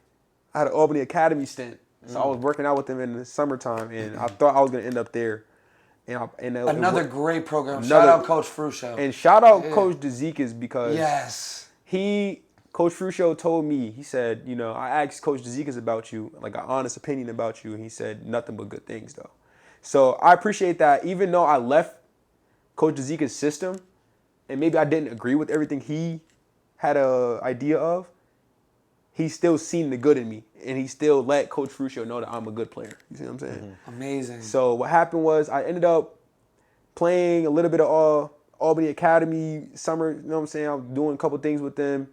I had an Albany Academy stint. So I was working out with them in the summertime, and I thought I was gonna end up there. Another great program. Shout out Coach Fruscio. And shout out Coach DeZeekis because Coach Fruscio told me, he said, you know, I asked Coach DeZeekis about you, like an honest opinion about you, and he said nothing but good things though. So I appreciate that. Even though I left Coach DeZeekis' system, and maybe I didn't agree with everything he had a idea of, he still seen the good in me, and he still let Coach Fruscio know that I'm a good player. You see what I'm saying? Amazing. So what happened was I ended up playing a little bit of Albany Academy summer. You know what I'm saying? I was doing a couple things with them.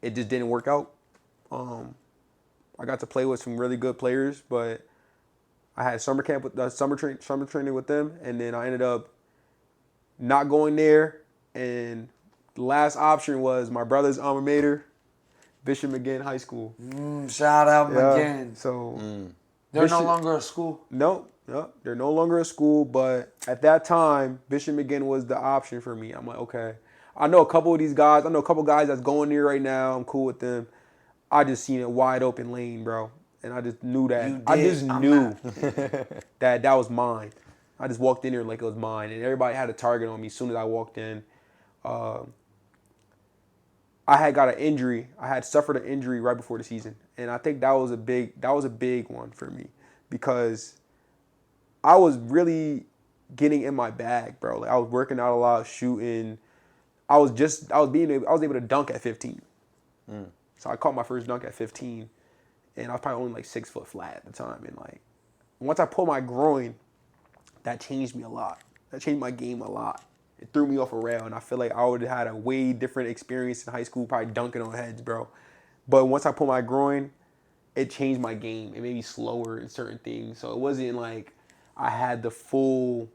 It just didn't work out. I got to play with some really good players, but I had summer camp with summer training with them, and then I ended up not going there. And the last option was my brother's alma mater, Bishop McGinn High School. Shout out McGinn. So they're no longer a school? No, they're no longer a school, but at that time, Bishop McGinn was the option for me. I'm like, okay. I know a couple of these guys. I know a couple guys that's going there right now. I'm cool with them. I just seen a wide open lane, bro. And I just knew that. I just knew that was mine. I just walked in there like it was mine. And everybody had a target on me as soon as I walked in. I had got an injury. I had suffered an injury right before the season, and I think that was a big one for me because I was really getting in my bag, bro. Like I was working out a lot, shooting. I was able to dunk at 15. So I caught my first dunk at 15, and I was probably only like 6 foot flat at the time. And like once I pulled my groin, that changed me a lot. That changed my game a lot. It threw me off a rail, and I feel like I would have had a way different experience in high school, probably dunking on heads, bro. But once I pulled my groin, it changed my game. It made me slower in certain things. So it wasn't like I had the full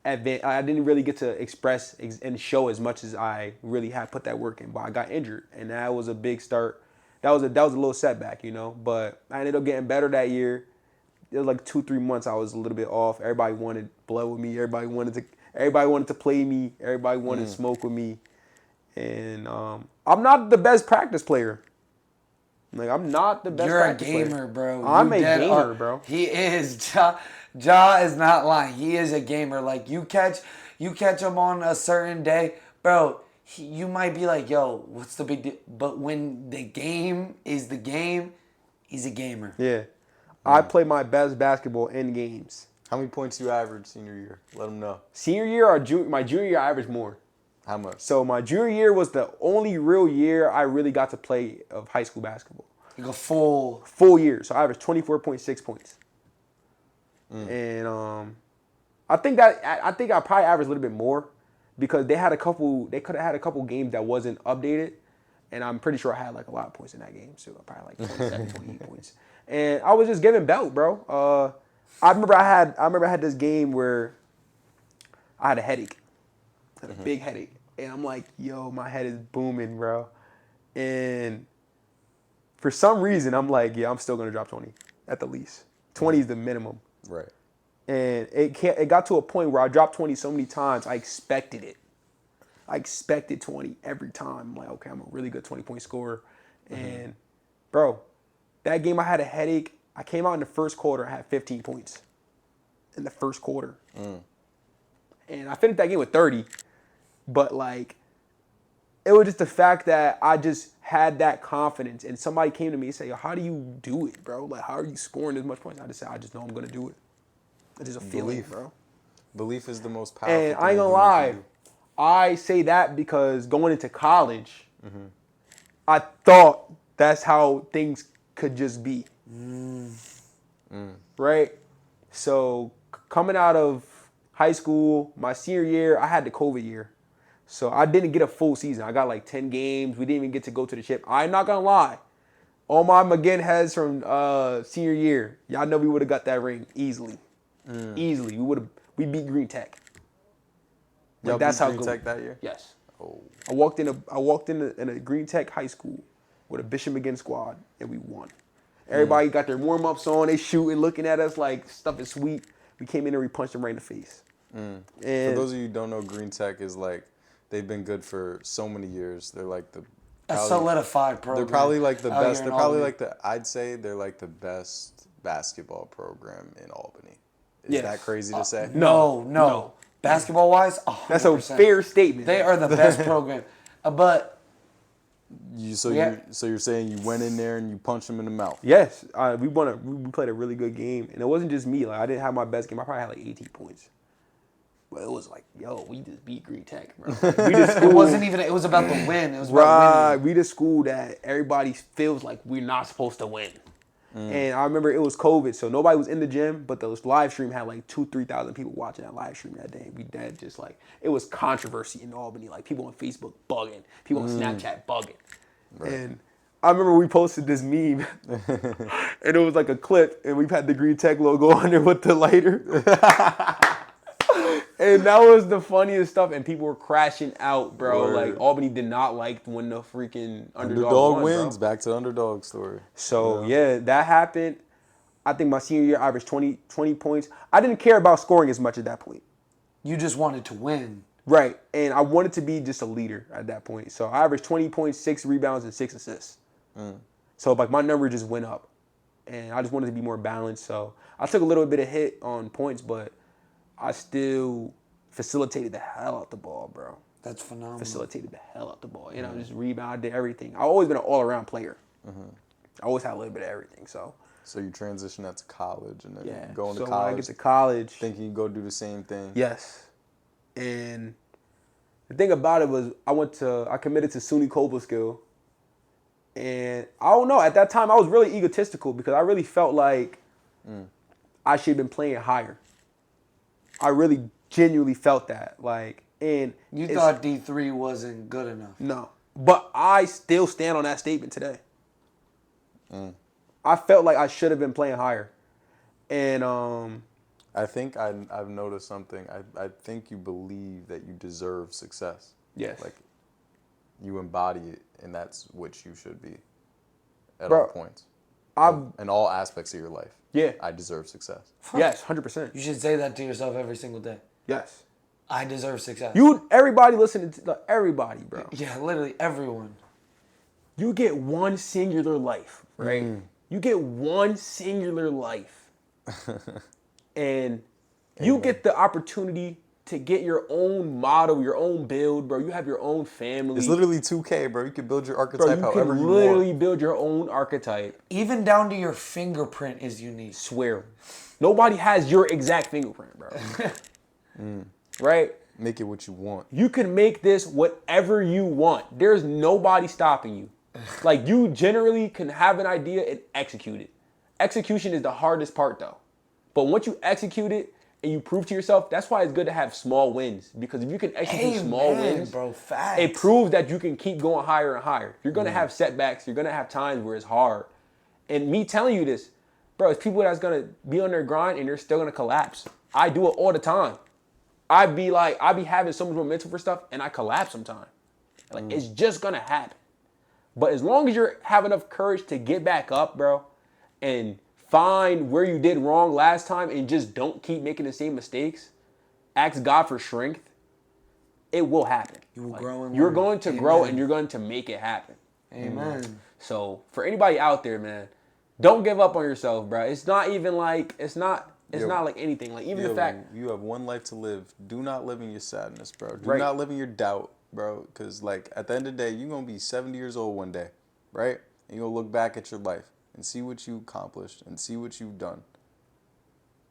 advance. I didn't really get to express and show as much as I really had put that work in. But I got injured, and that was a big start. That was a little setback, you know. But I ended up getting better that year. It was like 2-3 months I was a little bit off. Everybody wanted blood with me. Everybody wanted to play me. Everybody wanted to smoke with me. And I'm not the best practice player. Like, I'm not the best practice player. You're a gamer, bro. I'm a gamer, bro. He is. Ja is not lying. He is a gamer. Like, you catch him on a certain day, bro, you might be like, yo, what's the big deal? But when the game is the game, he's a gamer. Yeah. I play my best basketball in games. How many points you averaged senior year? Let them know. Senior year or my junior year, I averaged more. How much? So my junior year was the only real year I really got to play of high school basketball. Like a full year. So I averaged 24.6 points. And I think I probably averaged a little bit more because they could have had a couple games that wasn't updated. And I'm pretty sure I had like a lot of points in that game. So probably like 27, 28 points. And I was just giving belt, bro. I remember I had this game where I had a headache. I had a big headache. And I'm like, yo, my head is booming, bro. And for some reason, I'm like, yeah, I'm still going to drop 20 at the least. 20 is the minimum. Right. And it got to a point where I dropped 20 so many times, I expected it. I expected 20 every time. I'm like, okay, I'm a really good 20-point scorer. And, bro, that game I had a headache. I came out in the first quarter, I had 15 points in the first quarter. And I finished that game with 30. But, like, it was just the fact that I just had that confidence. And somebody came to me and said, yo, how do you do it, bro? Like, how are you scoring as much points? I just said, I just know I'm going to do it. It's just a feeling, bro. Belief is the most powerful And thing I ain't gonna lie, I say that because going into college, I thought that's how things could just be. Right? So coming out of high school, my senior year, I had the COVID year. So I didn't get a full season. I got like 10 games. We didn't even get to go to the chip. I'm not gonna lie. All my McGinn heads from senior year, y'all know we would have got that ring easily. Easily. We beat Green Tech. Like, Y'all that's beat how Green good. Tech that year? Yes. Oh. I walked in a Green Tech high school with a Bishop McGinn squad, and we won. Everybody got their warm-ups on, they shooting, looking at us like stuff is sweet. We came in and we punched them right in the face. And For those of you who don't know, Green Tech is like, they've been good for so many years. They're like A solidified program. They're probably like the out here best. in They're probably Albany. I'd say they're like the best basketball program in Albany. Is Yes. that crazy to say? No. Basketball-wise, 100%. that's a fair statement. They are the best program. But So you're saying you went in there and you punched them in the mouth? Yes, we played a really good game, and it wasn't just me. Like, I didn't have my best game. I probably had like 18 points. But it was like, yo, we just beat Green Tech, bro. We just it wasn't even. It was about the win. It was about right. winning. We the school that everybody feels like we're not supposed to win. And I remember it was COVID, so nobody was in the gym, but the live stream had like 2,000-3,000 people watching that live stream that day. We did just like, it was controversy in Albany. Like, people on Facebook bugging, people on Snapchat bugging. Right. And I remember we posted this meme, and it was like a clip, and we had the Green Tech logo on there with the lighter. And that was the funniest stuff, and people were crashing out, bro. Word. Like, Albany did not like when the freaking underdog won, wins. bro. Back to the underdog story. So, yeah, that happened. I think my senior year I averaged 20 points. I didn't care about scoring as much at that point. You just wanted to win. Right, and I wanted to be just a leader at that point. So I averaged 20 points, 6 rebounds, and 6 assists. So, like, my number just went up. And I just wanted to be more balanced. So I took a little bit of hit on points, but I still facilitated the hell out the ball, bro. That's phenomenal. Facilitated the hell out the ball. You know, just rebounded everything. I've always been an all-around player. I always had a little bit of everything, so. So you transitioned that to college, and then Yeah. going to So college. when I get to college. Thinking you go do the same thing. Yes. And the thing about it was I committed to SUNY Cobleskill. And I don't know, at that time I was really egotistical because I really felt like I should have been playing higher. I really genuinely felt that. Like, and You thought D3 wasn't good enough. no. But I still stand on that statement today. I felt like I should have been playing higher. And I think I've noticed something. I think you believe that you deserve success. yes. Like, you embody it, and that's what you should be at Bro, all points. In all aspects of your life. Yeah. I deserve success. Yes, 100%. You should say that to yourself every single day. Yes. I deserve success. Everybody listening to everybody, bro. Yeah, literally everyone. You get one singular life, right? You get one singular life. And you get the opportunity to get your own model, your own build, bro. You have your own family. It's literally 2K, bro. You can build your archetype bro, you however can you literally want. build your own archetype. Even down to your fingerprint is unique. Swear. Nobody has your exact fingerprint, bro. Right? Make it what you want. You can make this whatever you want. There's nobody stopping you. Like, you generally can have an idea and execute it. Execution is the hardest part, though. But once you execute it and you prove to yourself, that's why it's good to have small wins. Because if you can execute small wins, bro, facts. it proves that you can keep going higher and higher. You're going to have setbacks. You're going to have times where it's hard. And me telling you this, bro, it's people that's going to be on their grind and they're still going to collapse. I do it all the time. I be having so much momentum for stuff and I collapse sometimes. Like, it's just going to happen. But as long as you have enough courage to get back up, bro, and find where you did wrong last time and just don't keep making the same mistakes, ask God for strength, it will happen. You will grow and You're learn. going to grow and you're going to make it happen. Amen. So for anybody out there, man, don't give up on yourself, bro. It's not even like it's not like anything. Like even the fact you have one life to live. Do not live in your sadness, bro. Do Right. not live in your doubt, bro. Because like at the end of the day, you're gonna be 70 years old one day, right? And you'll look back at your life and see what you accomplished and see what you've done.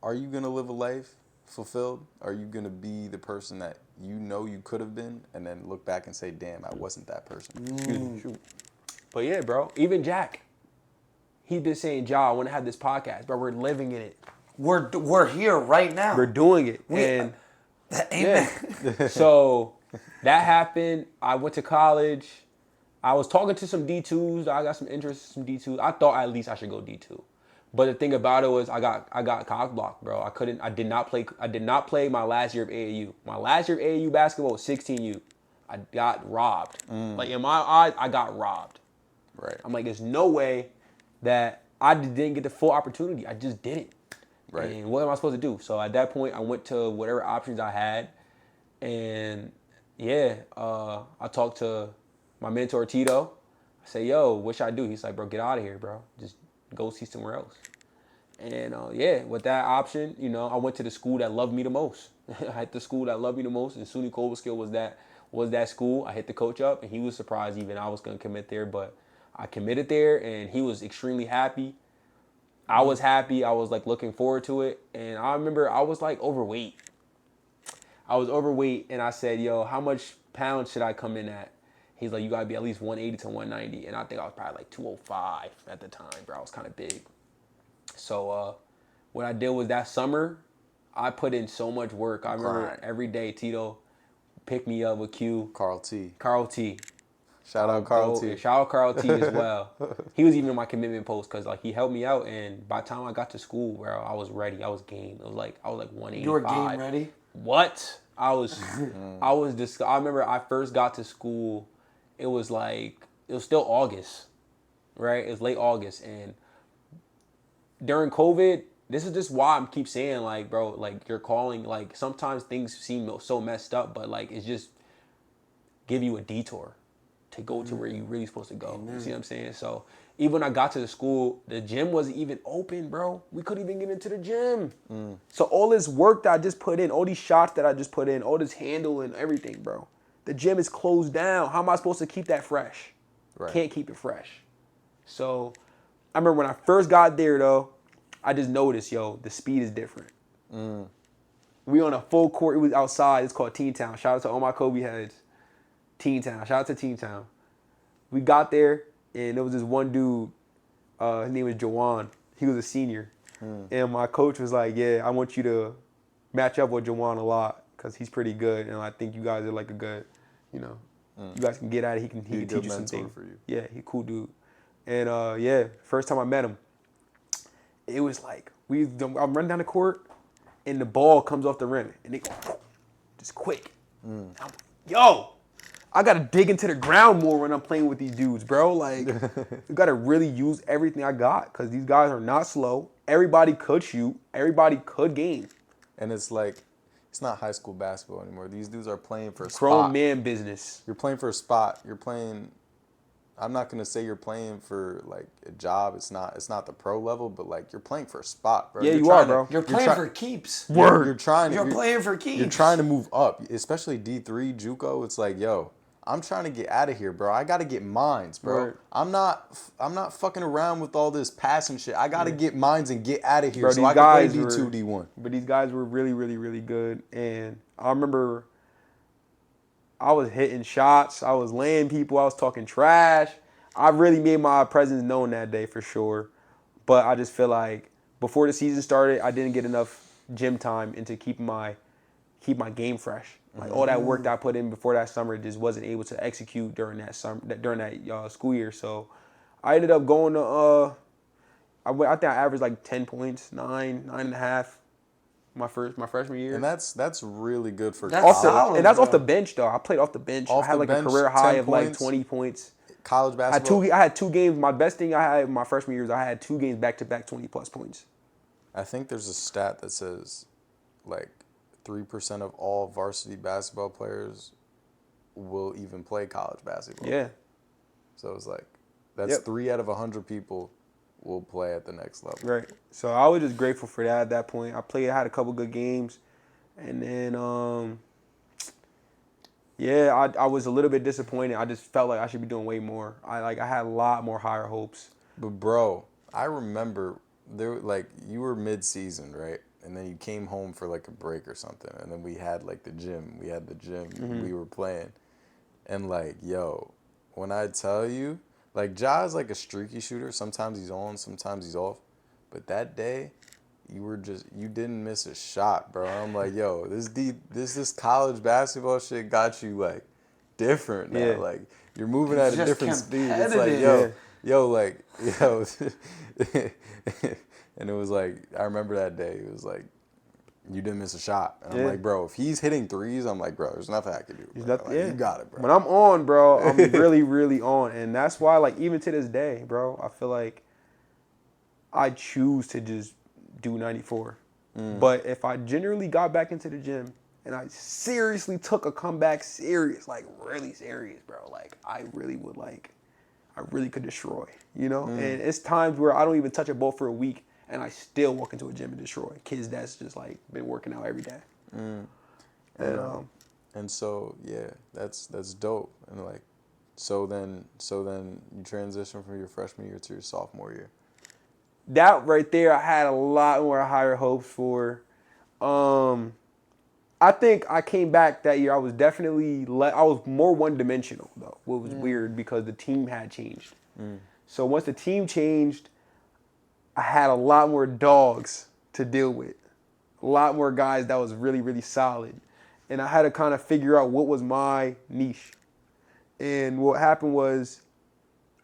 Are you gonna live a life fulfilled? Are you gonna be the person that you know you could have been, and then look back and say, "Damn, I wasn't that person." Shoot. But yeah, bro. Even Jack, he been saying, "Ja, I want to have this podcast, but we're living in it. We're here right now. We're doing it." And Amen. yeah. So that happened. I went to college. I was talking to some D2s. I got some interest in some D2s. I thought at least I should go D2. But the thing about it was I got cock blocked, bro. I did not play my last year of AAU. My last year of AAU basketball was 16U. I got robbed. Like in my eyes, I got robbed. Right. I'm like, there's no way that I didn't get the full opportunity. I just didn't. Right. And what am I supposed to do? So at that point, I went to whatever options I had. And yeah, I talked to my mentor, Tito. I say, yo, what should I do? He's like, bro, get out of here, bro. Just go see somewhere else. And yeah, with that option, you know, I went to the school that loved me the most. I hit the school that loved me the most, and SUNY Cobleskill was that school. I hit the coach up, and he was surprised even I was going to commit there, but I committed there, and he was extremely happy. I was happy. I was like looking forward to it, and I remember I was like overweight. And I said, yo, how much pounds should I come in at? He's like, you got to be at least 180 to 190, and I think I was probably like 205 at the time, bro. I was kind of big. So what I did was that summer, I put in so much work. I remember every day Tito picked me up with Q. Carl T. Shout out Carl T as well. He was even in my commitment post because like he helped me out, and by the time I got to school, bro, I was ready. I was game. I was like 185. You were game ready? What? I was I remember I first got to school. It was still August, right? It was late August, and during COVID, this is just why I keep saying, like, bro, like, you're calling, like, sometimes things seem so messed up, but, like, it's just give you a detour to go to where you're really supposed to go. You see what I'm saying? So, even when I got to the school, the gym wasn't even open, bro. We couldn't even get into the gym. So, all this work that I just put in, all these shots that I just put in, all this handle and everything, bro, the gym is closed down. How am I supposed to keep that fresh? Right. Can't keep it fresh. So, I remember when I first got there, though, I just noticed, yo, the speed is different. We on a full court. It was outside. It's called Teen Town. Shout out to all my Kobe heads. Teen Town. Shout out to Teen Town. We got there, and there was this one dude. His name was Jawan. He was a senior. And my coach was like, yeah, I want you to match up with Jawan a lot because he's pretty good, and I think you guys are like a good, you know, you guys can get at it. He can teach you some things. For you. Yeah, he cool dude. And yeah, first time I met him, it was like I'm running down the court, and the ball comes off the rim, and they go just quick. I'm like, yo, I gotta dig into the ground more when I'm playing with these dudes, bro. Like, you gotta really use everything I got because these guys are not slow. Everybody could shoot. Everybody could game. And it's like, it's not high school basketball anymore. These dudes are playing for a Grown spot. man business. You're playing for a spot. You're playing. I'm not gonna say you're playing for like a job. It's not the pro level, but like you're playing for a spot, bro. Yeah, You're you are, trying bro. You're playing for keeps. Word. You're trying. You're playing for keeps. You're trying to move up, especially D3 JUCO. It's like, yo, I'm trying to get out of here, bro. I got to get mines, bro. Right. I'm not fucking around with all this passing shit. I got to get mines and get out of here Bro, so these I can guys play were- D2, D1. But these guys were really, really, really good. And I remember I was hitting shots. I was laying people. I was talking trash. I really made my presence known that day for sure. But I just feel like before the season started, I didn't get enough gym time into keep my game fresh. Like all that work that I put in before that summer just wasn't able to execute during that school year. So I ended up going to I think I averaged like 10 points, 9.5 my freshman year. And that's really good for That's college. solid. And that's bro. off the bench though. I played off the bench. Off I had the like a bench, career high 10 of like points. 20 points. college basketball. I had 2 games. My best thing I had in my freshman year is I had 2 games back-to-back 20-plus points. I think there's a stat that says, like, 3% of all varsity basketball players will even play college basketball. Yeah. So it's like, that's 3 out of 100 people will play at the next level. Right. So I was just grateful for that at that point. I had a couple good games. And then, I was a little bit disappointed. I just felt like I should be doing way more. I had a lot more higher hopes. But, bro, I remember, you were mid-season, right? And then you came home for, like, a break or something. And then we had, like, the gym. We had the gym. We were playing. And, like, yo, when I tell you, like, Ja's like a streaky shooter. Sometimes he's on, sometimes he's off. But that day, you didn't miss a shot, bro. I'm like, yo, this college basketball shit got you, like, different now. Yeah. Like, you're moving at a different speed. It's like, competitive. yo. And it was like, I remember that day. It was like, you didn't miss a shot. And I'm like, bro, if he's hitting threes, I'm like, bro, there's nothing I can do. Bro. Like, you got it, bro. When I'm on, bro, I'm really, really on. And that's why, like, even to this day, bro, I feel like I choose to just do 94. But if I generally got back into the gym and I seriously took a comeback serious, like really serious, bro, like I really could destroy, you know? And it's times where I don't even touch a ball for a week and I still walk into a gym and destroy kids that's just like been working out every day. And so that's dope. And like, so then you transition from your freshman year to your sophomore year. That right there, I had a lot more higher hopes for. I think I came back that year. I was definitely I was more one-dimensional though, what was weird because the team had changed. So once the team changed, I had a lot more dogs to deal with, a lot more guys that was really, really solid, and I had to kind of figure out what was my niche. And what happened was,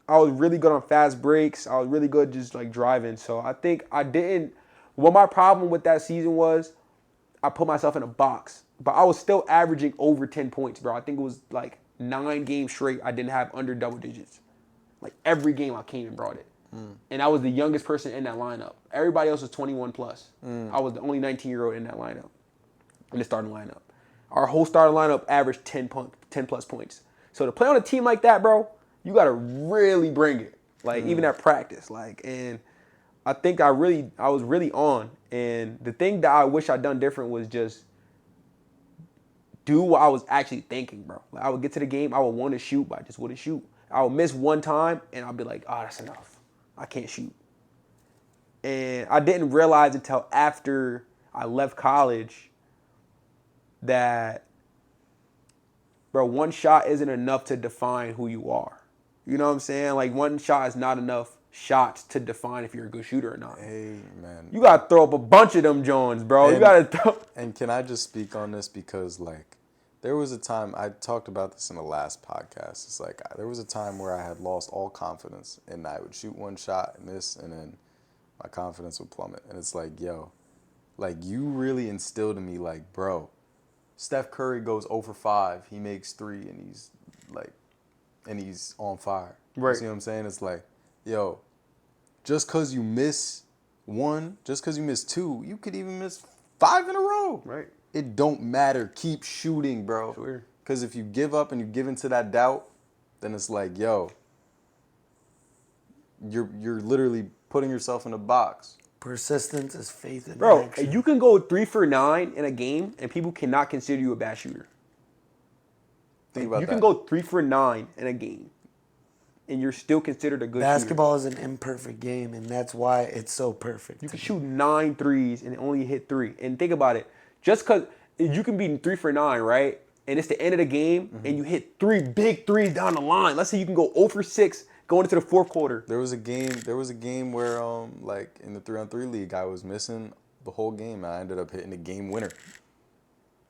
I was really good on fast breaks. I was really good just like driving. So I think what my problem with that season was, I put myself in a box. But I was still averaging over 10 points, bro. I think it was like 9 games straight I didn't have under double digits. Like every game I came and brought it. And I was the youngest person in that lineup. Everybody else was 21 plus. I was the only 19-year-old in that lineup, in the starting lineup. Our whole starting lineup averaged 10 plus points. So to play on a team like that, bro, you got to really bring it. Like, even at practice. Like, and I think I was really on. And the thing that I wish I'd done different was just do what I was actually thinking, bro. Like, I would get to the game, I would want to shoot, but I just wouldn't shoot. I would miss one time, and I'd be like, oh, that's enough. I can't shoot. And I didn't realize until after I left college that, bro, one shot isn't enough to define who you are. You know what I'm saying? Like, one shot is not enough shots to define if you're a good shooter or not. Hey, man. You got to throw up a bunch of them Jones, bro. You got to throw. And can I just speak on this? Because, like, there was a time, I talked about this in the last podcast. It's like, there was a time where I had lost all confidence, and I would shoot one shot and miss, and then my confidence would plummet. And it's like, yo, like, you really instilled in me, like, bro, Steph Curry goes 0 for 5. He makes 3, and he's, like, and he's on fire. Right. You see what I'm saying? It's like, yo, just because you miss 1, just because you miss 2, you could even miss 5 in a row. Right. It don't matter. Keep shooting, bro. Sure. Because if you give up and you give into that doubt, then it's like, yo, you're literally putting yourself in a box. Persistence is faith in Bro, action. you can go 3 for 9 in a game, and people cannot consider you a bad shooter. Think about that. You can go 3 for 9 in a game, and you're still considered a good Basketball is an imperfect game, and that's why it's so perfect. shooter. You can shoot 9 threes and only hit 3. And think about it. Just because you can be 3 for 9, right? And it's the end of the game, and you hit 3 big threes down the line. Let's say you can go 0 for 6 going into the fourth quarter. There was a game where, like, in the 3-on-3 league, I was missing the whole game, and I ended up hitting the game winner.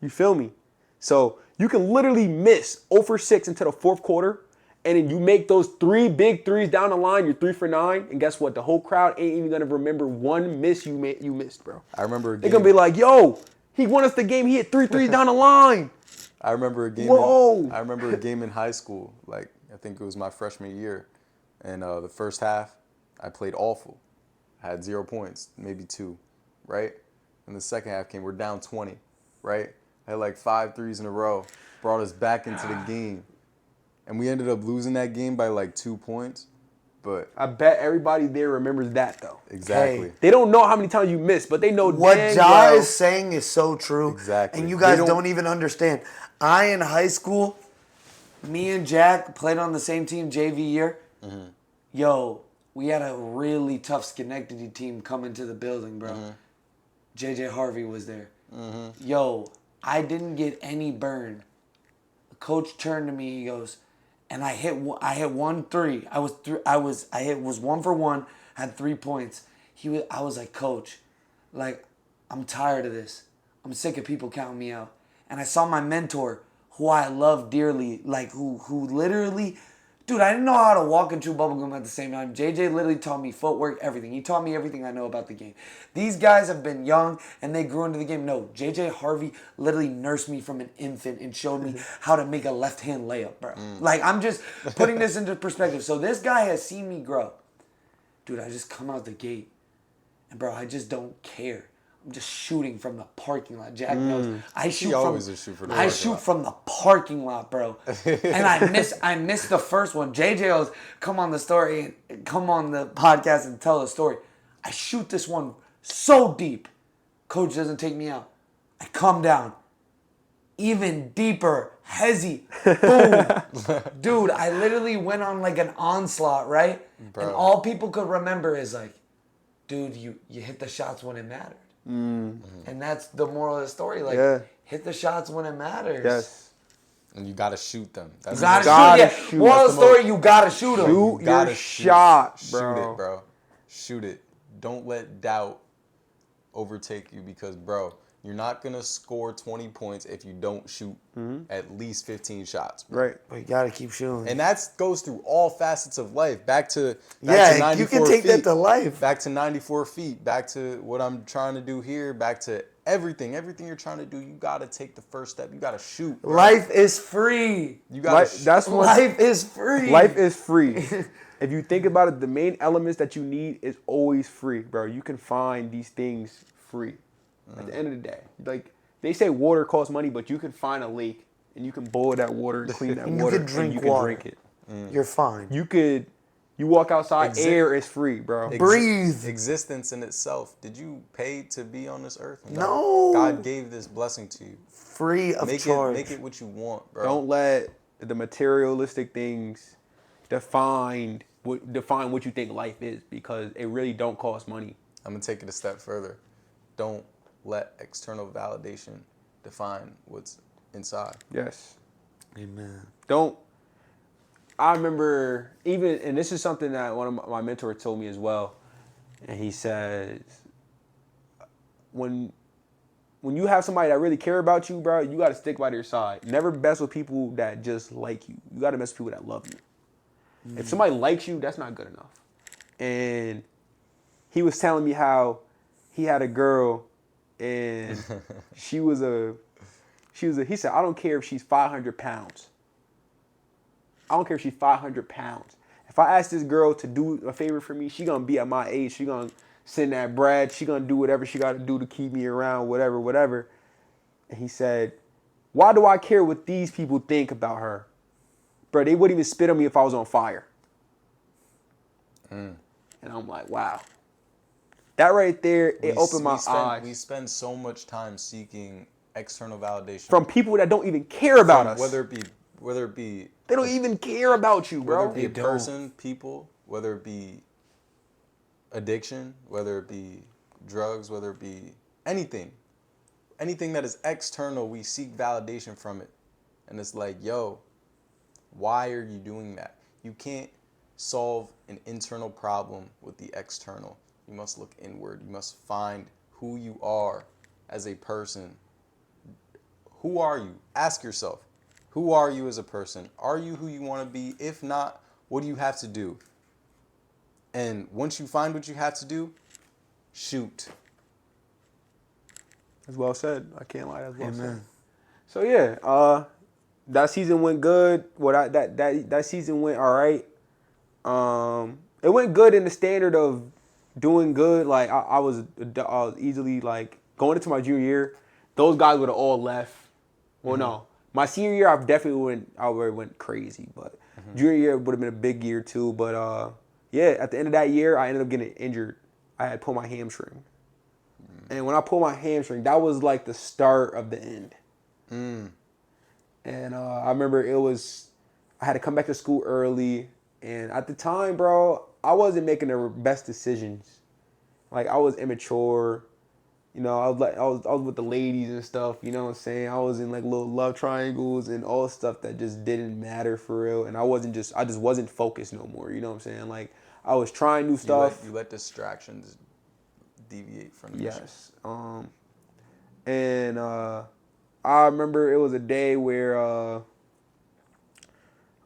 You feel me? So you can literally miss 0 for 6 into the fourth quarter, and then you make those 3 big threes down the line, you're 3 for 9, and guess what? The whole crowd ain't even gonna remember one miss you missed, bro. I remember a game. They're gonna be like, yo, he won us the game, he hit 3 threes down the line. I remember a game. Whoa. I remember a game in high school, like, I think it was my freshman year. And the first half, I played awful. I had 0 points, maybe 2, right? And the second half came, we're down 20, right? I had like 5 threes in a row, brought us back into the game. And we ended up losing that game by like 2 points. But I bet everybody there remembers that though. exactly. Hey. They don't know how many times you missed, but they know What dang Ja well. is saying is so true. Exactly. And you They guys don't- don't even understand. In high school, me and Jack played on the same team JV year. Mm-hmm. Yo, we had a really tough Schenectady team come into the building, bro. Mm-hmm. JJ Harvey was there. Yo, I didn't get any burn. The coach turned to me. He goes, and I hit 1 3. I was 1 for 1. Had 3 points. I was like, Coach, like, I'm tired of this. I'm sick of people counting me out. And I saw my mentor, who I love dearly, like who literally. Dude, I didn't know how to walk and chew bubblegum at the same time. JJ literally taught me footwork, everything. He taught me everything I know about the game. These guys have been young and they grew into the game. No, JJ Harvey literally nursed me from an infant and showed me how to make a left-hand layup, bro. Like, I'm just putting this into perspective. So this guy has seen me grow. Dude, I just come out the gate and, bro, I just don't care. I'm just shooting from the parking lot. Jack knows. I shoot always from a shoot from the I parking shoot lot. from the parking lot, bro. And I missed the first one. JJ was come on the podcast and tell the story. I shoot this one so deep. Coach doesn't take me out. I come down. Even deeper. Hezzy. Boom. Dude, I literally went on like an onslaught, right? Bro. And all people could remember is like, dude, you hit the shots when it mattered. And that's the moral of the story. Like, hit the shots when it matters. Yes. And you gotta shoot them. That's You gotta, Gotta shoot. shoot. Moral of That's the the story, you gotta shoot them. Shoot You gotta your shot, bro. Shoot it, bro. Shoot it. Don't let doubt overtake you because, bro, you're not going to score 20 points if you don't shoot at least 15 shots. Bro. Right. But you gotta keep shooting. And that goes through all facets of life. Back to Yeah, 94 you can take feet, that to life. Back to 94 feet. Back to what I'm trying to do here. Back to everything. Everything you're trying to do, you got to take the first step. You got to shoot. Bro. Life is free. You got to That's one. Life is free. Life is free. If you think about it, the main elements that you need is always free, bro. You can find these things free. At the end of the day, like they say, water costs money, but you can find a lake and you can boil that water and clean that And you water can drink and you can water. drink it. You're fine. You walk outside, air is free, bro. Breathe. Existence in itself. Did you pay to be on this earth? No. God gave this blessing to you. Free of charge. Make it what you want, bro. Don't let the materialistic things define what you think life is, because it really don't cost money. I'm gonna take it a step further. Don't let external validation define what's inside. Yes. Amen. I remember and this is something that one of my mentors told me as well, and he says, when you have somebody that really care about you, bro, you got to stick by their side. Never mess with people that just like you. You got to mess with people that love you. If somebody likes you, that's not good enough. And he was telling me how he had a girl, and he said, I don't care if she's 500 pounds. I don't care if she's 500 pounds. If I ask this girl to do a favor for me, she gonna be at my age. She gonna send that bread. She gonna do whatever she gotta do to keep me around, whatever. And he said, why do I care what these people think about her? Bro, they wouldn't even spit on me if I was on fire. And I'm like, wow. That right there, it opened my eyes. We spend so much time seeking external validation From people that don't even care about us. whether it be They don't even care about you, bro. whether it be a person, people, whether it be addiction, whether it be drugs, whether it be anything that is external, we seek validation from it. And it's like, yo, why are you doing that? You can't solve an internal problem with the external. You must look inward. You must find who you are as a person. Who are you? Ask yourself, who are you as a person? Are you who you want to be? If not, what do you have to do? And once you find what you have to do, shoot. That's well said. I can't lie. That's well Amen. said. So yeah, that season went good. That season went all right. It went good in the standard of doing good. Like I was easily like going into my junior year. Those guys would have all left. Well, no, my senior year I already went crazy, but junior year would have been a big year too. But yeah, at the end of that year, I ended up getting injured. I had pulled my hamstring, and when I pulled my hamstring, that was like the start of the end. And I remember I had to come back to school early. And at the time, bro, I wasn't making the best decisions. Like, I was immature. You know, I was with the ladies and stuff, you know what I'm saying? I was in like little love triangles and all stuff that just didn't matter for real. And I just wasn't focused no more, you know what I'm saying? Like, I was trying new stuff. You let distractions deviate from the mission. Yes. And I remember it was a day where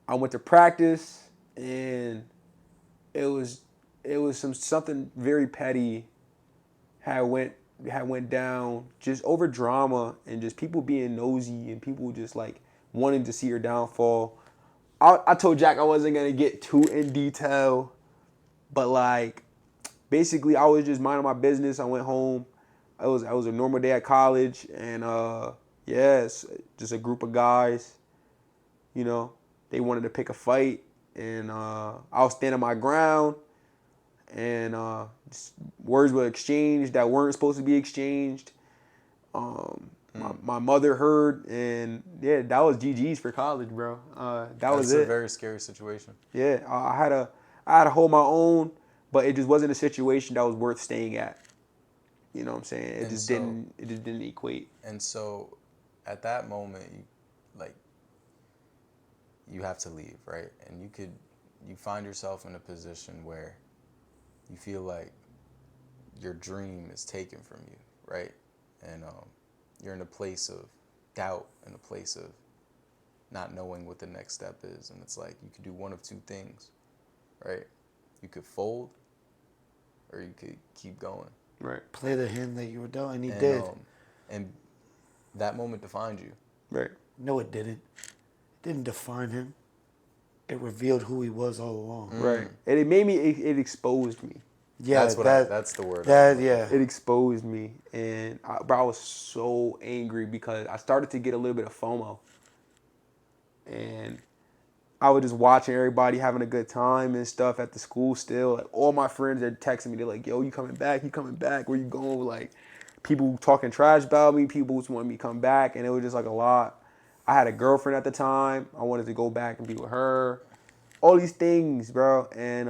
I went to practice and it was something very petty had went down just over drama and just people being nosy and people just like wanting to see your downfall. I told Jack I wasn't gonna get too in detail, but like basically I was just minding my business. I went home. It was a normal day at college, and yes, just a group of guys. You know, they wanted to pick a fight, and I was standing my ground, and words were exchanged that weren't supposed to be exchanged. My mother heard, and yeah, that was GG's for college, bro. That was it. That's a very scary situation. Yeah, I had to hold my own, but it just wasn't a situation that was worth staying at. You know what I'm saying? It just didn't equate. And so, at that moment, you have to leave, right? And you find yourself in a position where you feel like your dream is taken from you, right? And you're in a place of doubt, in a place of not knowing what the next step is. And it's like you could do one of two things, right? You could fold, or you could keep going. Right. Play the hand that you were dealt, and he did. And that moment defined you. Right. No, it didn't. It didn't define him. It revealed who he was all along. Right. And it made me. It exposed me. Yeah, that's the word. Yeah. It exposed me, and I was so angry because I started to get a little bit of FOMO, and I was just watching everybody having a good time and stuff at the school still. Like, all my friends are texting me. They're like, yo, you coming back? You coming back? Where you going? Like, people talking trash about me. People just wanting me to come back. And it was just like a lot. I had a girlfriend at the time. I wanted to go back and be with her. All these things, bro. And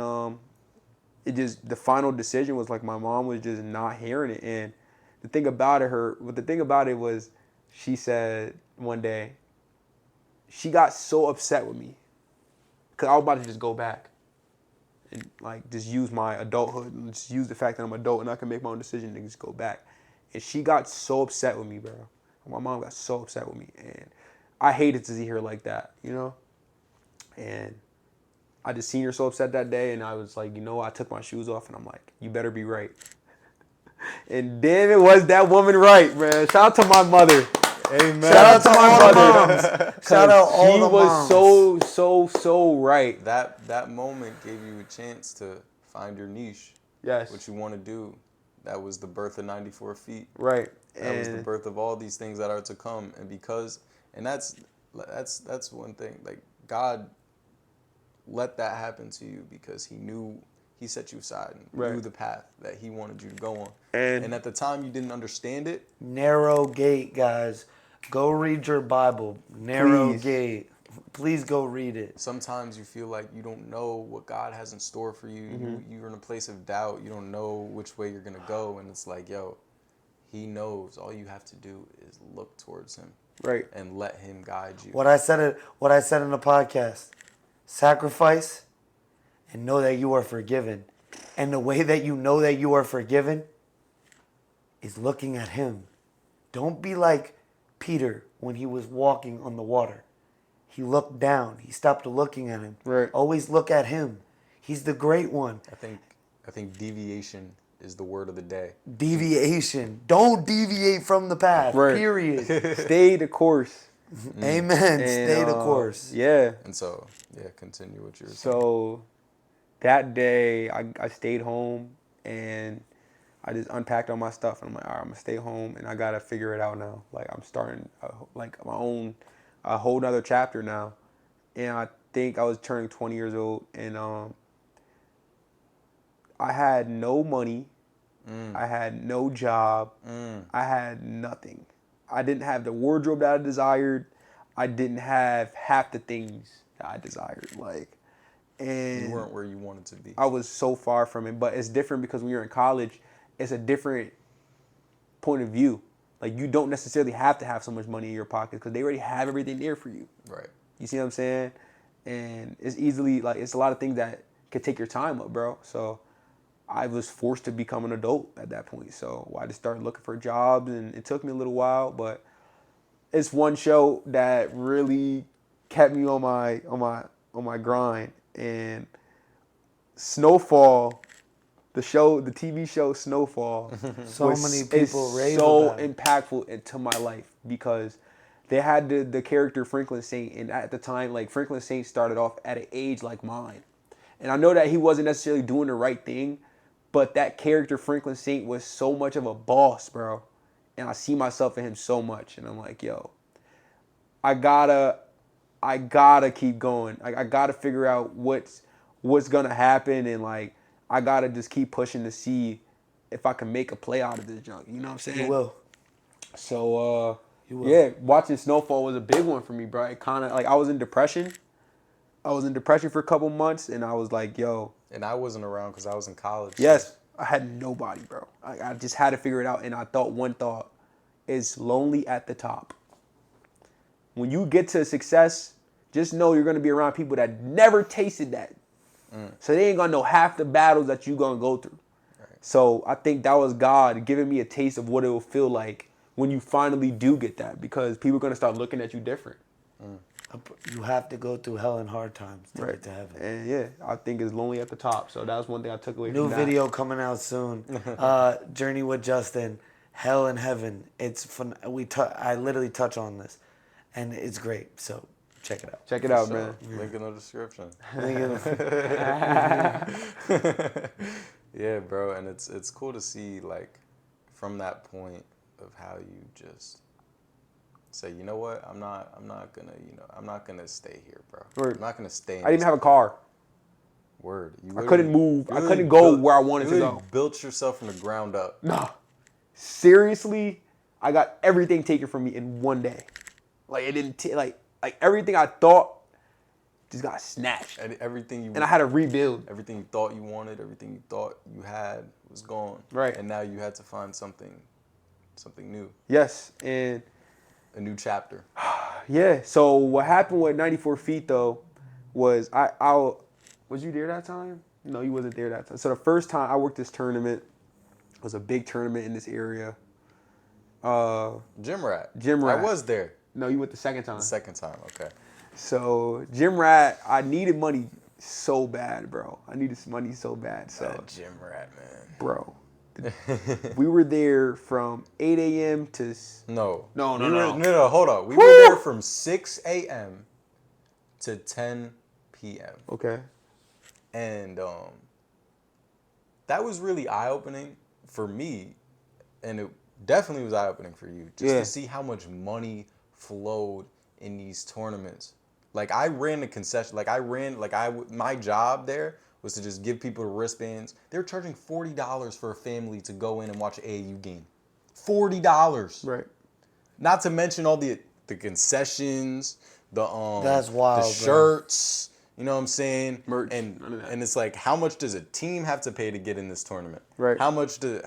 the final decision was like my mom was just not hearing it. And the thing about it was she said one day, she got so upset with me. Because I was about to just go back and like just use my adulthood and just use the fact that I'm an adult and I can make my own decision and just go back. And she got so upset with me, bro. My mom got so upset with me. And I hated to see her like that, you know? And I just seen her so upset that day, and I was like, you know, I took my shoes off and I'm like, you better be right. And damn it was that woman right, man. Shout out to my mother. Amen. Shout out to all the moms. Shout out all the moms. She was so right. That moment gave you a chance to find your niche. Yes. What you want to do. That was the birth of 94 Feet. Right. That was the birth of all these things that are to come. And that's one thing. Like, God let that happen to you because he set you aside and knew the path that he wanted you to go on. And at the time you didn't understand it. Narrow gate, guys. Go read your Bible. Narrow gate. Please go read it. Sometimes you feel like you don't know what God has in store for you. Mm-hmm. You're in a place of doubt. You don't know which way you're going to go. And it's like, yo, he knows. All you have to do is look towards him. Right. And let him guide you. What I said in the podcast. Sacrifice and know that you are forgiven. And the way that you know that you are forgiven is looking at him. Don't be like Peter when he was walking on the water. He looked down. He stopped looking at him. Right. Always look at him. He's the great one. I think deviation is the word of the day. Deviation. Don't deviate from the path. Right. Period. Stay the course. Amen. And, Stay the course. Yeah. And so, yeah, continue what you were saying. So that day, I stayed home and I just unpacked all my stuff. And I'm like, all right, I'm gonna stay home and I gotta figure it out now. Like I'm starting like my own a whole nother chapter now. And I think I was turning 20 years old and I had no money. I had no job. I had nothing. I didn't have the wardrobe that I desired. I didn't have half the things that I desired. Like, and You weren't where you wanted to be. I was so far from it. But it's different because when you're in college, it's a different point of view. Like, you don't necessarily have to have so much money in your pocket because they already have everything there for you. Right. You see what I'm saying? And it's easily, like, it's a lot of things that could take your time up, bro. So I was forced to become an adult at that point. So I just started looking for jobs, and it took me a little while, but it's one show that really kept me on my grind. And Snowfall, the TV show Snowfall, So many people is rave so about it. impactful into my life because they had the character Franklin Saint, and at the time, like, Franklin Saint started off at an age like mine. And I know that he wasn't necessarily doing the right thing, but that character Franklin Saint was so much of a boss, bro. And I see myself in him so much, and I'm like, yo, I gotta keep going. I gotta figure out what's gonna happen, and like I gotta just keep pushing to see if I can make a play out of this junk. You know what I'm saying? You will. So You will. yeah, watching Snowfall was a big one for me, bro. It kind of like I was in depression. I was in depression for a couple months, and I was like, yo. And I wasn't around because I was in college. Yes, I had nobody, bro. I just had to figure it out, and I thought one thought is lonely at the top. When you get to success, just know you're gonna be around people that never tasted that. So they ain't gonna know half the battles that you gonna go through. Right. So I think that was God giving me a taste of what it will feel like when you finally do get that, because people are gonna start looking at you different. You have to go through hell and hard times to get to heaven. And yeah, I think it's lonely at the top. So that was one thing I took away New from that. video coming out soon. Journey with Justin, Hell and Heaven. It's fun. I literally touch on this, and it's great. So check it out. Check it out, So, man. link in the description. Yeah. Yeah, bro, and it's cool to see, like, from that point of how you just say, you know what, I'm not gonna stay here, bro. Word. I'm not gonna stay. I didn't even have a car. Word. I couldn't move. I couldn't go where I wanted to go. Built yourself from the ground up. Nah. Seriously, I got everything taken from me in one day. Like, it didn't like everything I thought just got snatched. And everything you and I had to rebuild. Everything you thought you wanted, everything you thought you had was gone. Right. And now you had to find something new. Yes, and a new chapter. Yeah. So what happened with 94 Feet though was I was you there that time? No, you wasn't there that time. So the first time I worked this tournament, it was a big tournament in this area. Gym Rat. I was there. No, you went the second time. The second time, okay. So Gym Rat, I needed money so bad, bro. I needed some money so bad. So Gym Rat, man. Bro. We were there from 8 a.m. to... No, hold on. We were there from 6 a.m. to 10 p.m. Okay. And that was really eye-opening for me, and it definitely was eye-opening for you, just to see how much money flowed in these tournaments. Like, I ran the concession. My job there was to just give people the wristbands. They were charging $40 for a family to go in and watch an AAU game. $40. Right. Not to mention all the concessions, That's wild, the shirts, you know what I'm saying? Merch. And it's like, how much does a team have to pay to get in this tournament? Right. How much does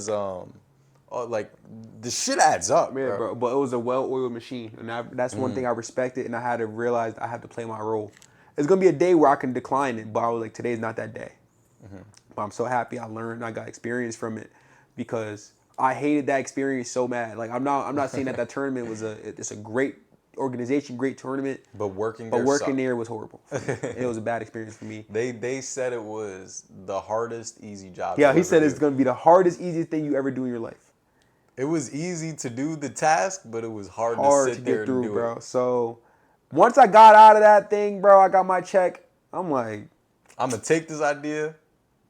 like, the shit adds up, Yeah, bro. But it was a well-oiled machine, and that's one thing I respected, and I had to realize I had to play my role. It's gonna be a day where I can decline it, but I was like, today's not that day. But I'm so happy I learned, I got experience from it, because I hated that experience so bad. Like, I'm not saying that tournament was it's a great organization, great tournament, but working there was horrible. It was a bad experience for me. They said it was the hardest easy job. Yeah, he said it's gonna be the hardest, easiest thing you ever do in your life. It was easy to do the task, but it was hard to Hard to sit there get and through, do bro. it. So once I got out of that thing, bro, I got my check. I'm like, I'm gonna take this idea.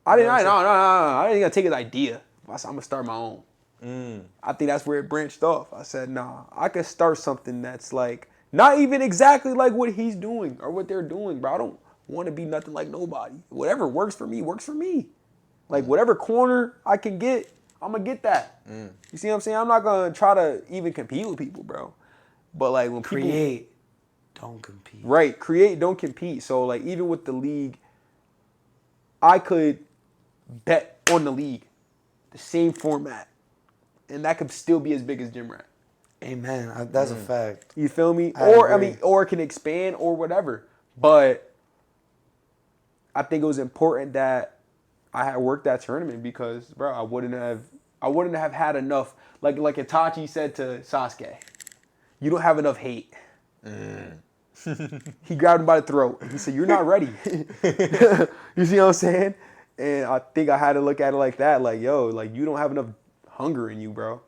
I You know didn't. what I'm No, no, saying? no, no. I didn't even take his idea. I said, I'm gonna start my own. Mm. I think that's where it branched off. I said, nah, I could start something that's like not even exactly like what he's doing or what they're doing, bro. I don't want to be nothing like nobody. Whatever works for me, works for me. Like whatever corner I can get, I'm gonna get that. You see what I'm saying? I'm not gonna try to even compete with people, bro. But like when people Create, don't compete. right, create, don't compete. So like even with the league, I could bet on the league, the same format, and that could still be as big as Gym Rat. Amen. That's a fact. You feel me? I Or I agree. mean, or it can expand or whatever. But I think it was important that I had worked that tournament because, bro, I wouldn't have had enough. Like Itachi said to Sasuke, you don't have enough hate. He grabbed him by the throat. He said, "You're not ready." You see what I'm saying? And I think I had to look at it like that. Like, yo, like you don't have enough hunger in you, bro.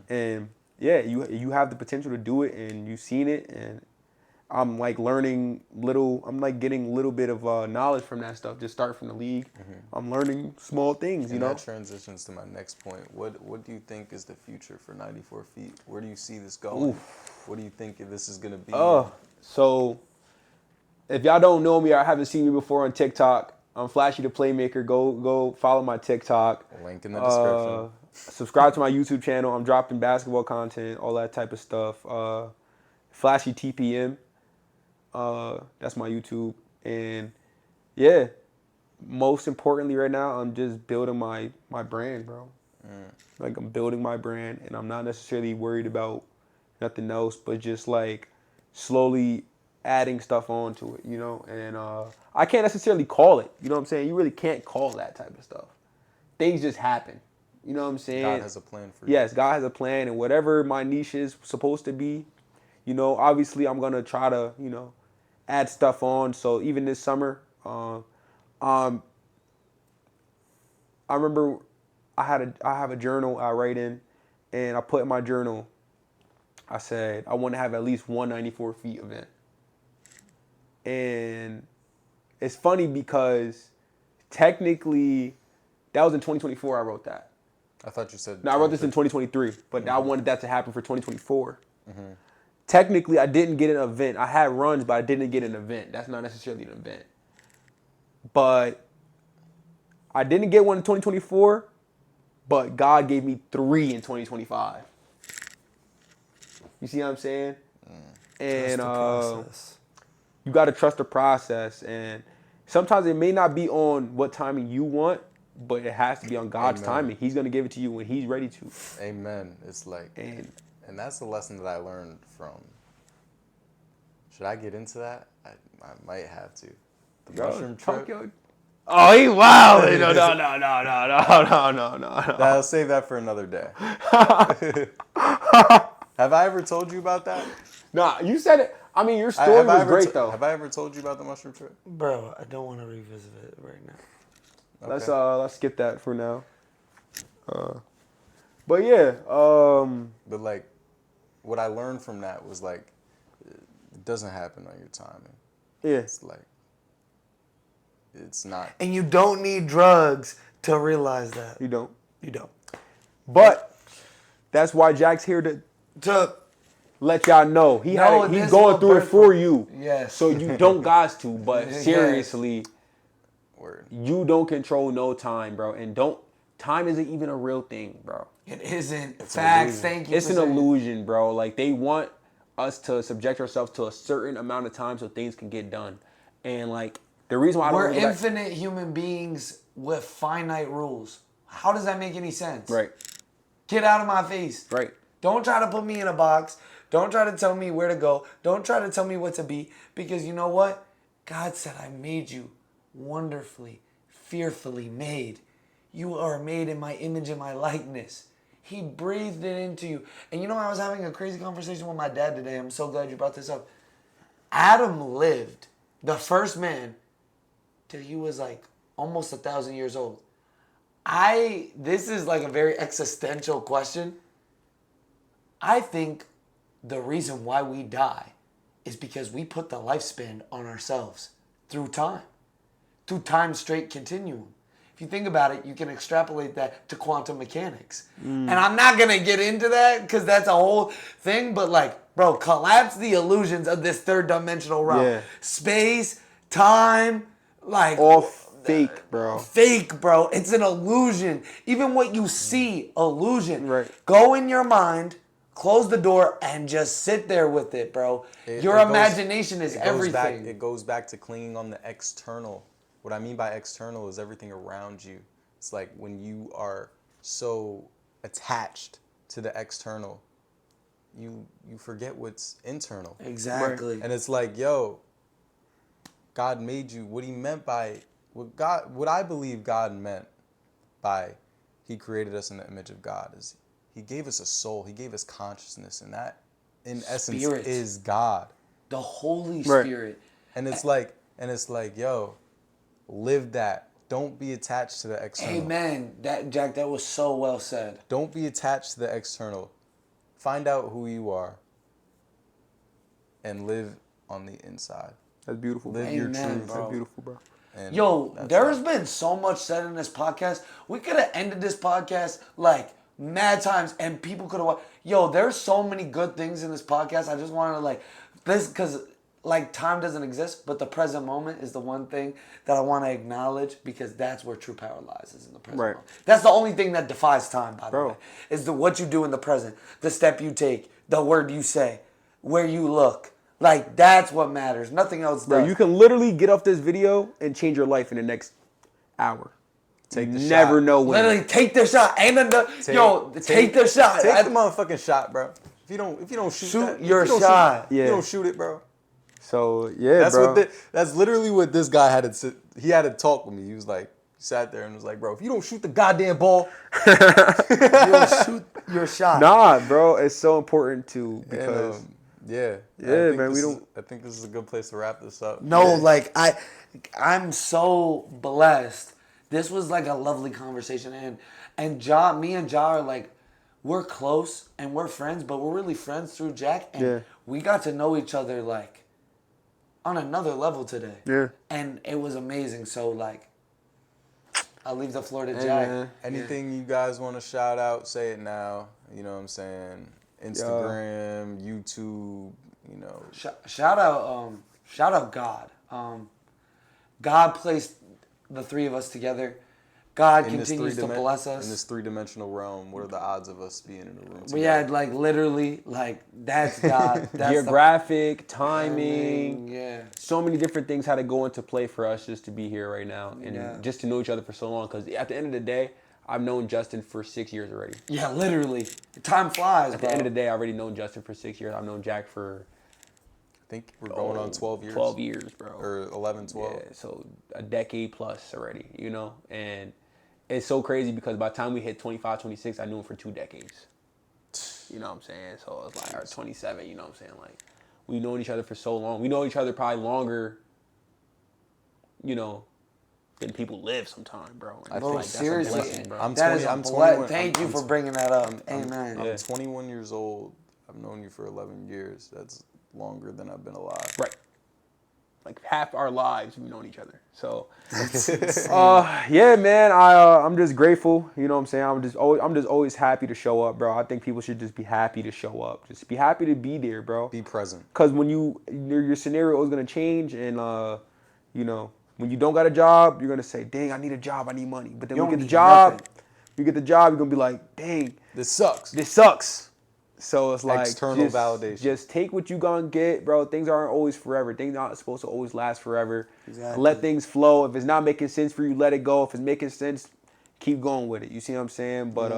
And yeah, you have the potential to do it, and you've seen it. And I'm like learning little. I'm like getting little bit of knowledge from that stuff. Just start from the league. I'm learning small things. You And know. that transitions to my next point. What do you think is the future for 94 feet? Where do you see this going? What do you think this is gonna be? So if y'all don't know me or haven't seen me before on TikTok, I'm Flashydaplaymaker. Go follow my TikTok. Link in the description. Subscribe to my YouTube channel. I'm dropping basketball content, all that type of stuff. Flashy TPM. That's my YouTube. And yeah, most importantly right now, I'm just building my brand, bro. Like I'm building my brand, and I'm not necessarily worried about nothing else, but just like slowly adding stuff onto it, you know. And I can't necessarily call it. You know what I'm saying? You really can't call that type of stuff. Things just happen. You know what I'm saying? God has a plan for you. Yes, God has a plan, and whatever my niche is supposed to be, you know, obviously I'm gonna try to, you know, add stuff on. So even this summer, I remember I have a journal I write in, and I put in my journal, I said I want to have at least one 94 feet event. And it's funny because technically that was in 2024 I wrote that. I thought you said. No, I wrote this in 2023, but I wanted that to happen for 2024. Technically, I didn't get an event. I had runs, but I didn't get an event. That's not necessarily an event. But I didn't get one in 2024, but God gave me 3 in 2025. You see what I'm saying? And Trust the process. you got to trust the process. And sometimes it may not be on what timing you want, but it has to be on God's timing. He's going to give it to you when he's ready to. Amen. It's like, And and that's the lesson that I learned from. Should I get into that? I might have to. The mushroom trip. Oh, he wow! No. I'll save that for another day. Have I ever told you about that? Nah, you said it. I mean, your story was great though. Have I ever told you about the mushroom trip? Bro, I don't want to revisit it right now. Okay. Let's skip that for now. But yeah, But like, what I learned from that was like, it doesn't happen on your timing. yeah. It's like, it's not. And you don't need drugs to realize that. You don't. You don't. But that's why Jack's here to let y'all know he's going through it for you. Yes. So you don't guys to, but seriously, Word. you don't control no time, bro. And time isn't even a real thing, bro. It isn't. Facts. Thank you. It's an illusion, bro. Like they want us to subject ourselves to a certain amount of time so things can get done. And like the reason why we're infinite human beings with finite rules. How does that make any sense? Right. Get out of my face. Right. Don't try to put me in a box. Don't try to tell me where to go. Don't try to tell me what to be. Because you know what? God said I made you wonderfully, fearfully made. You are made in my image and my likeness. He breathed it into you. And you know, I was having a crazy conversation with my dad today. I'm so glad you brought this up. Adam lived, the first man, till he was like almost 1,000 years old. This is like a very existential question. I think the reason why we die is because we put the lifespan on ourselves through time straight continuum. If you think about it, you can extrapolate that to quantum mechanics. And I'm not going to get into that because that's a whole thing, but like, bro, collapse the illusions of this third dimensional realm. Yeah. Space, time, like... All fake, bro. Fake, bro. It's an illusion. Even what you see, illusion. Right. Go in your mind, close the door, and just sit there with it, bro. Your imagination is everything. It goes back to clinging on the external. What I mean by external is everything around you. It's like when you are so attached to the external, you forget what's internal. Exactly. And it's like, yo, God made you. What he meant by what I believe God meant by he created us in the image of God is he gave us a soul. He gave us consciousness, and that in essence is God. The Holy Spirit. And it's like, yo, live that. Don't be attached to the external. Amen. Jack, that was so well said. Don't be attached to the external. Find out who you are and live on the inside. That's beautiful. Live your Amen, truth. bro. That's beautiful, bro. And Yo, there's been so much said in this podcast. We could have ended this podcast like mad times and people could have... Yo, there's so many good things in this podcast. I just wanted to like... This, because like time doesn't exist, but the present moment is the one thing that I want to acknowledge because that's where true power lies, is in the present moment. That's the only thing that defies time, by the way, is what you do in the present, the step you take, the word you say, where you look. Like, that's what matters. Nothing else does. Bro, you can literally get off this video and change your life in the next hour. Take the Never shot. know when. Literally, take the shot. Take the shot. Take the motherfucking shot, bro. If you don't shoot your shot. You don't shoot it, bro. So yeah, bro. That's literally what this guy had to sit. He had to talk with me. He was like, he sat there and was like, bro, if you don't shoot the goddamn ball, You'll shoot your shot. Nah, bro, it's so important to because yeah, man. I think this is a good place to wrap this up. No, like I'm so blessed. This was like a lovely conversation, and me and Ja are like, we're close and we're friends, but we're really friends through Jack, and we got to know each other like on another level today. Yeah, and it was amazing. So like, I'll leave the floor to Jack. Man. Anything you guys want to shout out, say it now. You know what I'm saying? Instagram, YouTube, you know. Shout out God. God placed the three of us together. God continues to bless us. In this three-dimensional realm, what are the odds of us being in a room together? We had like literally like that's God. That's geographic, timing, yeah. So many different things had to go into play for us just to be here right now and just to know each other for so long. Because at the end of the day, I've known Justin for 6 years already. Yeah, literally. Time flies, At the end of the day, I've already known Justin for 6 years. I've known Jack for... I think we're going on 12 years. 12 years, bro. Or 11, 12. Yeah, so a decade plus already, you know? And it's so crazy because by the time we hit 25, 26, I knew him for 2 decades. You know what I'm saying? So it's like, or 27, you know what I'm saying? Like, we've known each other for so long. We know each other probably longer, you know, than people live sometime, bro. And Bro, like, seriously, that's a blessing, bro. I'm 21. Thank you for bringing that up. Amen. I'm 21 years old. I've known you for 11 years. That's longer than I've been alive. Right. Like half our lives we've known each other. So, yeah, man. I'm just grateful. You know what I'm saying? I'm just always happy to show up, bro. I think people should just be happy to show up. Just be happy to be there, bro. Be present. Because when your scenario is gonna change, and you know, when you don't got a job, you're gonna say, "Dang, I need a job. I need money." But then when you get the job, you're gonna be like, "Dang, this sucks." This sucks. So it's like external validation. Just take what you gonna get, bro. Things aren't always forever. Things aren't supposed to always last forever. Exactly. Let things flow. If it's not making sense for you, let it go. If it's making sense, keep going with it. You see what I'm saying? But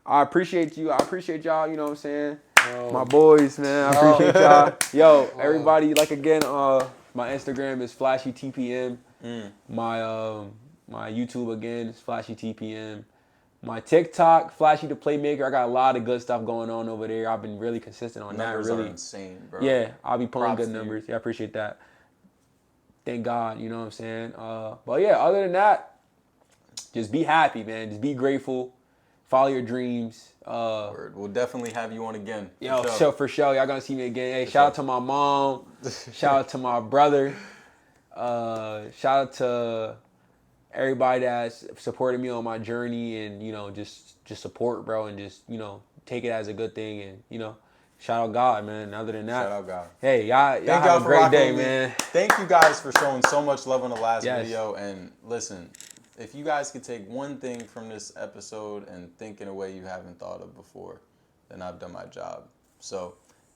I appreciate you. I appreciate y'all. You know what I'm saying? My boys, man. I appreciate y'all. Yo, everybody. Like again, my Instagram is FlashyTPM. My YouTube again is FlashyTPM. My TikTok, Flashydaplaymaker. I got a lot of good stuff going on over there. I've been really consistent on Numbers that. Really are insane, bro. Yeah, I'll be pulling Props good to numbers. Yeah, I appreciate that. Thank God, you know what I'm saying? But yeah, other than that, just be happy, man. Just be grateful. Follow your dreams. Word. We'll definitely have you on again. Yo, for sure. Y'all gonna see me again. Hey, shout out to my mom. Shout out to my brother. Shout out to everybody that's supported me on my journey, and just support, bro, and just take it as a good thing, and shout out God, man. Other than that, Shout out God. Hey, y'all Thank have y'all a for great rocking day, with me. man. Thank you guys for showing so much love on the last Yes. video. And listen, if you guys could take one thing from this episode and think in a way you haven't thought of before, then I've done my job. So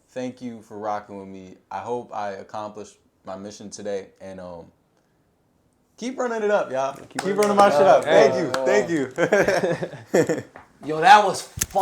thank you for rocking with me. I hope I accomplished my mission today. And keep running it up, y'all. Keep running my shit up. Hey. Thank you. Yo, that was fun.